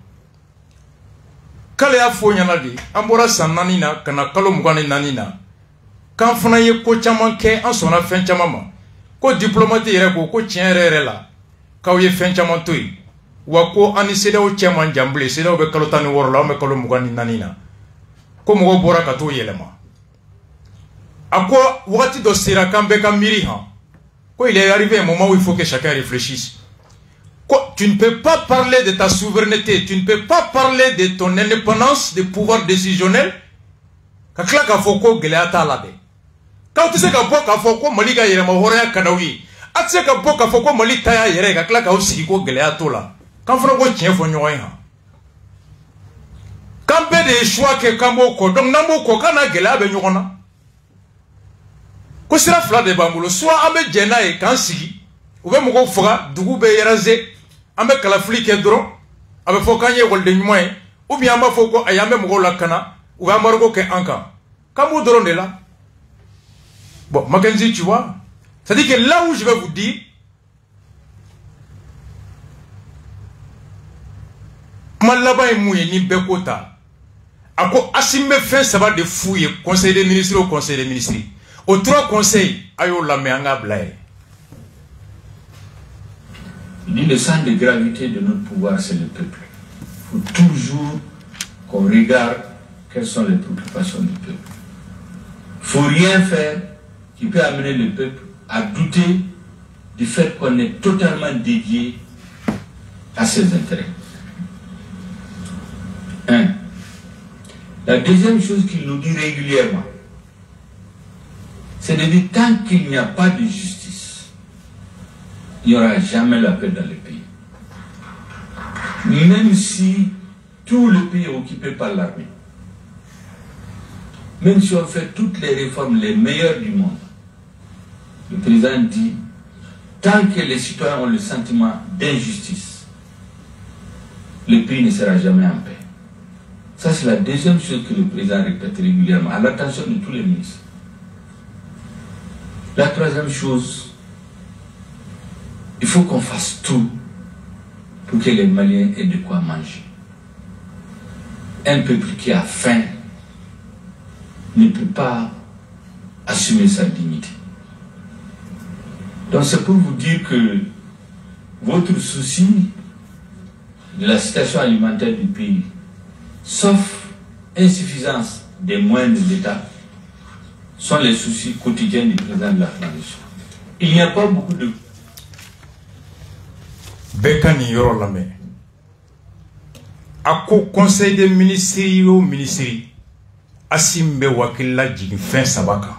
kale ya fo nyana di ambora sanani na kana kalo mugani nanina kan fana ye ko chaman ke an sona fen chaman ma ko diplomate yere ko tienre la kaw ye fen chaman toy wa ko ani CEDEAO chaman jamble CEDEAO be kalo tani worla me kalo mugani nanina ko mugo bora ka to yelema ako wakati do sira kambe ka miri ha ko il est arrivé un moment où il faut que chacun réfléchisse. Tu ne peux pas parler de ta souveraineté, tu ne peux pas parler de ton indépendance, de pouvoir décisionnel. Quand tu sais que Mali ga yere ma hore kanawi, atse ka boka foko Mali taya yere ka klaka aussi ko gelea tola. Quand fera ko tien fo nyoy ha. Quand be de choix que kambo ko donc nambo ko kana gelea be nyona. Ko sira fla de bangulo soit ambe jena e kan sigi, ou be mo ko foga dugu be yeraze. Ambe kala flike dron abe fo kanye wol de nymoy ou bien amba foko ayambe mo la kana ou amba ko ke anka kamu dron de là. Bon, Mackenzie, tu vois, ça dit que là où je vais vous dire malaba e mouye ni bekota Ako Asimbe fait ça va de fouiller conseil des ministres au conseil des ministres. Aux 3 conseils, ayo la meanga blaye. Il dit le centre de gravité de notre pouvoir, c'est le peuple. Il faut toujours qu'on regarde quelles sont les préoccupations du peuple. Il ne faut rien faire qui peut amener le peuple à douter du fait qu'on est totalement dédié à ses intérêts. La deuxième chose qu'il nous dit régulièrement, c'est de dire tant qu'il n'y a pas de justice, il n'y aura jamais la paix dans le pays. Même si tout le pays est occupé par l'armée, même si on fait toutes les réformes les meilleures du monde, le président dit, tant que les citoyens ont le sentiment d'injustice, le pays ne sera jamais en paix. Ça, c'est la deuxième chose que le président répète régulièrement, à l'attention de tous les ministres. La troisième chose, il faut qu'on fasse tout pour que les Maliens aient de quoi manger. Un peuple qui a faim ne peut pas assumer sa dignité. Donc c'est pour vous dire que votre souci de la situation alimentaire du pays, sauf insuffisance des moyens de l'État, sont les soucis quotidiens du président de la transition. Il n'y a pas beaucoup de... Bekani yoro lame. Ako conseil des ministres au ministère, Asimbe wakila jigi fin sabaka.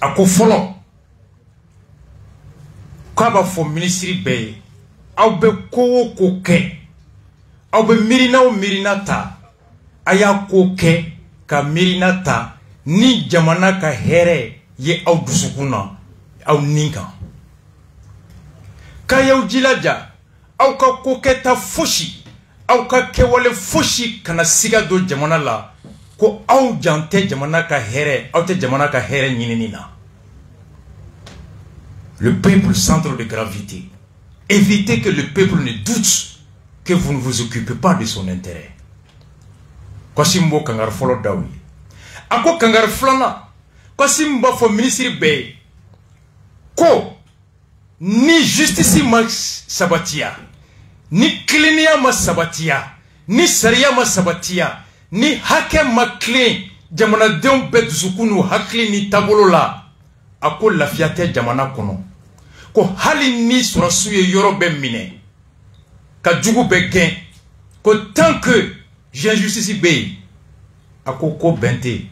Ako follow. Kaba fo ministry be aw be ko ko ke aw be mirina o mirinata aya ko ke ka mirinata ni jamana ka here ye aw dusukuna aw ninka ka yaw jilaja aw ka ko ke ta foshi aw ka kewale foshi kana siga do jamana la ko aw jante jamana ka here aw te jamana ka here nyininina. Le peuple centre de gravité. Évitez que le peuple ne doute que vous ne vous occupez pas de son intérêt. Kwasimbo kangar folo dawi. Ako kangar flana. Kwasimbo fo ministre be. Ko ni justice ma sabatia. Ni klinia ma sabatia. Ni saria ma sabatia. Ni hake ma clean. Jamana deon bet zukunu hakli ni tabolola. Ako lafiate jamana kono ko hali ni surasu ye yoro be mine ka jugu be gen ko tant que j'injustice be ako ko bente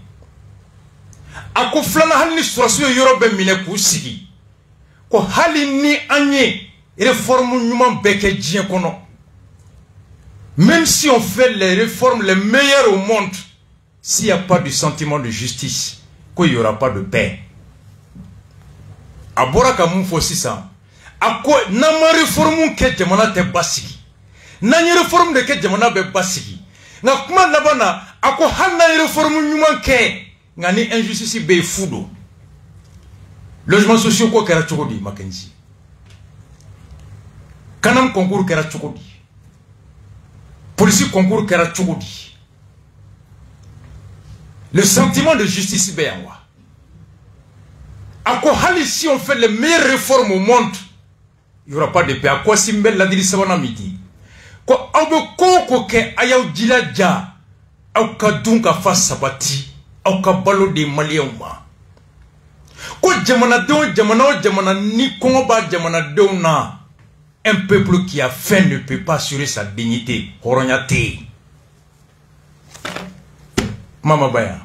ako flana hali ni surasu ye yoro be mine ku sigi ko hali ni anye réforme nyuma be ke djien kono même si on fait les réformes les meilleures au monde s'il n'y a pas de sentiment de justice qu'il n'y aura pas de paix. Abora ka mun fo sisan ako nama réforme ke jamana te basigi nani réforme de ke jamana be basigi na kuma labana ako hanna réforme nyuma ke ngani injustice be fudo logement social ko kera chokodi Makenzi kanam concours kera chokodi police concours kera chokodi le sentiment de justice be yanwa. À quoi si on fait les meilleures réformes au monde, il n'y aura pas de paix. À quoi si mbel la diri sabana midi? Quoi aube koko ke ayaw jilaja, au ka dunka fa sabati, au ka balo de Maliens ma. Quoi jamana ni kongoba jamana deuna. Un peuple qui a faim ne peut pas assurer sa dignité. Horonyate. Mama Baya.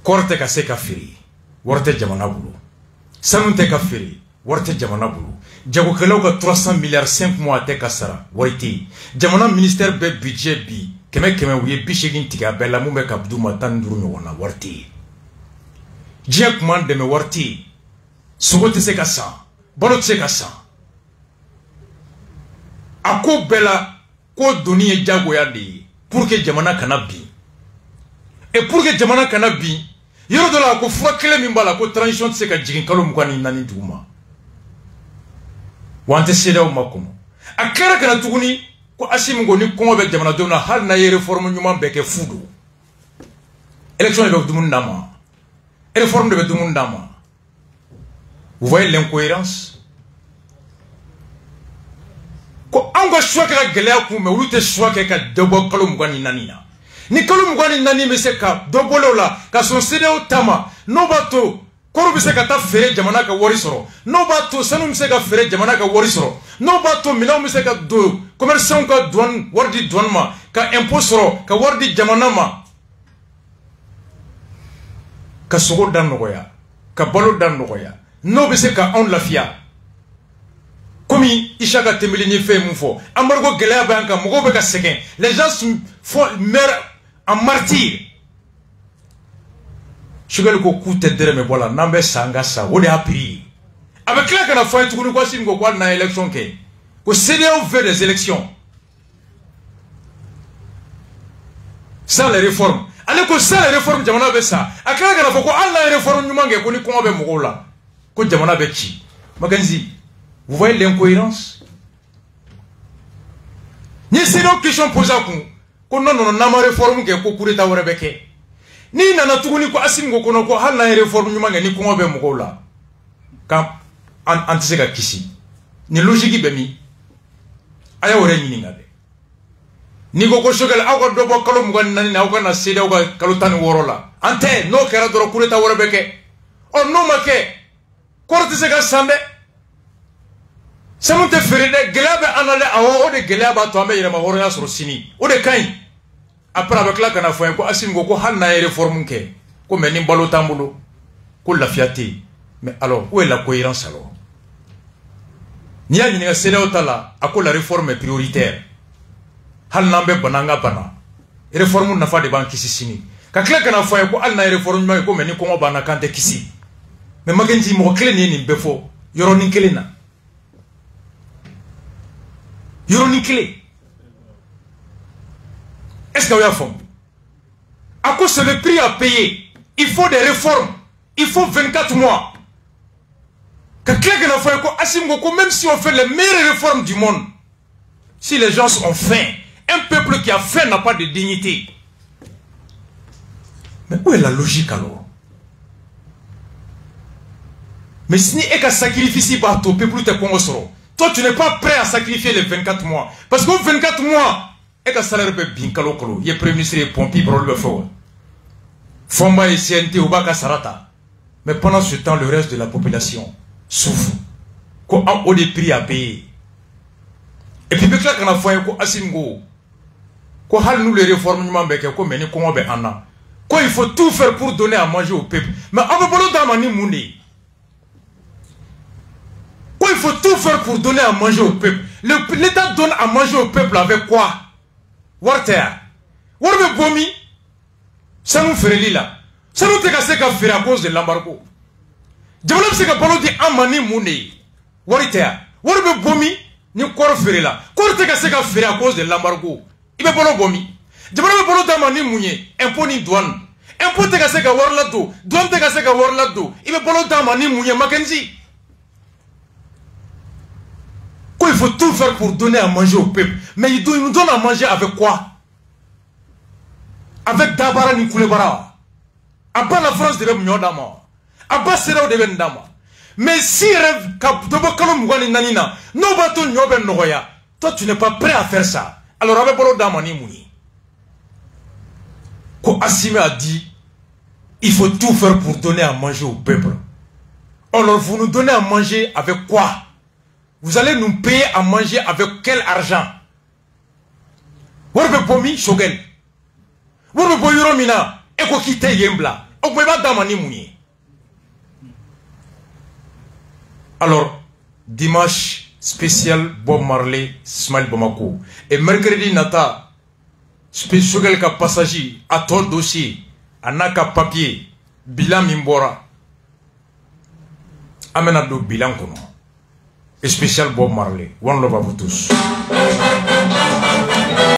Korte ka se ka firi warate jamana bulu sanunte ka firi warate jamana bulu jago kelaw ka 300 milliards 5 mois te ka sara warite jamana ministère be budget bi keme uye bishegin tiga bela mumbe ka bduma tan duru nyona warite jek man de me warite sogote se ka san balo se ka san ako bela ko doniye jago ya de pour que jamana kana bi et pour que jamana kana bi yoro dola ko fura kele min bala ko transition se ka jigin kalo mukani nani duguma wante seda o makomo akara kana tuguni ko Assimi ngo ni kongo be jamana dona hal na ye réforme ñuma be ke fudu élection be du mundama réforme de be du mundama. Vous voyez l'incohérence? Ko anga choix ka gelea ku me wulute choix ka dobo kalo mugani nanina ni kalo mugani nani me se ka dobolo la ka son CDO tama no bato koru be se ka ta fere jamana ka wori soro no bato sanu me se ka fere jamana ka wori soro no bato mina me se ka do commerçant ka douane wardi douane ma ka impôt soro ka wardi jamana ma ka sogo dan nogoya ka balo dan nogoya no be se ka on lafiya comme Ishaka Tembelini fait mon faux. Ambargo Gelea Banka, Mogobeka Seken. Les gens meurent en martyr. Je vais le coup de me voilà. Nambe Sangasa, on est à prix. Avec là qu'on a fait tout le monde, on a une élection. Au CDAO fait des élections. Sans les réformes. Allez, que sans les réformes, Jamana Bessa. À quoi qu'on a fait quoi? Allah les réformes, nous manquons, qu'on est comment avec Mogola. Que Jamana Bechi. Maganzi. Vous voyez l'incohérence? Ni c'est donc question posée à vous. Qu'on non n'a pas réforme que pour courir ta orebeke. Ni n'a tout ni quoi Assimi qu'on a quoi hal réforme ni manga ni comment be mogola. Quand antiseka kisi. Ni logique bemi. Aya ore ni ngade. Ni ko shogal ago do bo kalo mugani nani na na seda ko kalo tan worola. Ante no kera do courir ta orebeke. On no make. Korte se ga sambe. Samun te feride gelebe anale awo de geleba to ambe yema horoya soro sini o de kain après avec la kana fo ko Assimi ko hal na réforme ke ko meni balo tambulo ko la fiaté. Mais alors où est la cohérence alors? Ni ya ni sede otala ako la réforme est prioritaire hal nambe bananga bana réforme na fa de ban kisi sini ka kla kana fo ko al na réforme ma ko meni ko bana kante kisi mais magenji mo kle ni befo yoro ni kelena clé. Est-ce que vous avez fond? À cause c'est le prix à payer. Il faut des réformes. Il faut 24 mois. Même si on fait les meilleures réformes du monde, si les gens ont faim, un peuple qui a faim n'a pas de dignité. Mais où est la logique alors? Mais si tu es sacrifié par ton peuple, tu es toi, tu n'es pas prêt à sacrifier les 24 mois. Parce que 24 mois, et que salaire est bien calocolo. Il est premier ministre et pompier pour le faire. Fomba et CNT ou Baka Sarata. Mais pendant ce temps, le reste de la population souffre. Qu'on a des prix à payer. Et puis, quand on a fait un Assingo, qu'on a nous les réformes, il faut tout faire pour donner à manger au peuple. Mais on va pas le demander. Il faut tout faire pour donner à manger au peuple. L'État donne à manger au peuple avec quoi? Wartea. Warbe bomi. Ça nous ferait là. Ça nous fait qu'à faire à cause de l'embargo. J'aimerais que parler de Amani Mouni. Wartea. Warbe bomi. Ni quoi faire là? Quoi te qu'à faire à cause de l'embargo? Il va parler bomi. J'aimerais parler d'Amani Mouni. Impôt ni douane. Impôt te qu'à warlado. Douane te qu'à warlado. Il va parler d'Amani Mouni. Mackenzie. Il faut tout faire pour donner à manger au peuple. Mais il nous donne à manger avec quoi? Avec Dabara Nikoulebara. Abba la France devait me dama. Abba Serao devait me dama. Mais si rêve Kabokalo Mouani Nanina, no bateau Nyoben Noya, toi tu n'es pas prêt à faire ça. Alors avec Bolo Damani Mouni. Quand Assimi a dit, il faut tout faire pour donner à manger au peuple. Alors vous nous donnez à manger avec quoi? Vous allez nous payer à manger avec quel argent? Warbe Bomi Shogel. Warbe Boyuromina. Eko Kite Yembla. Okweba Damani Mouni. Alors, dimanche spécial Bob Marley, Smile Bamako. Et mercredi Nata, spécial ka passager, à ton dossier, anaka papier, bilan Mimbora. Amenado bilan kono. Et spécial Bob Marley. One love à vous tous.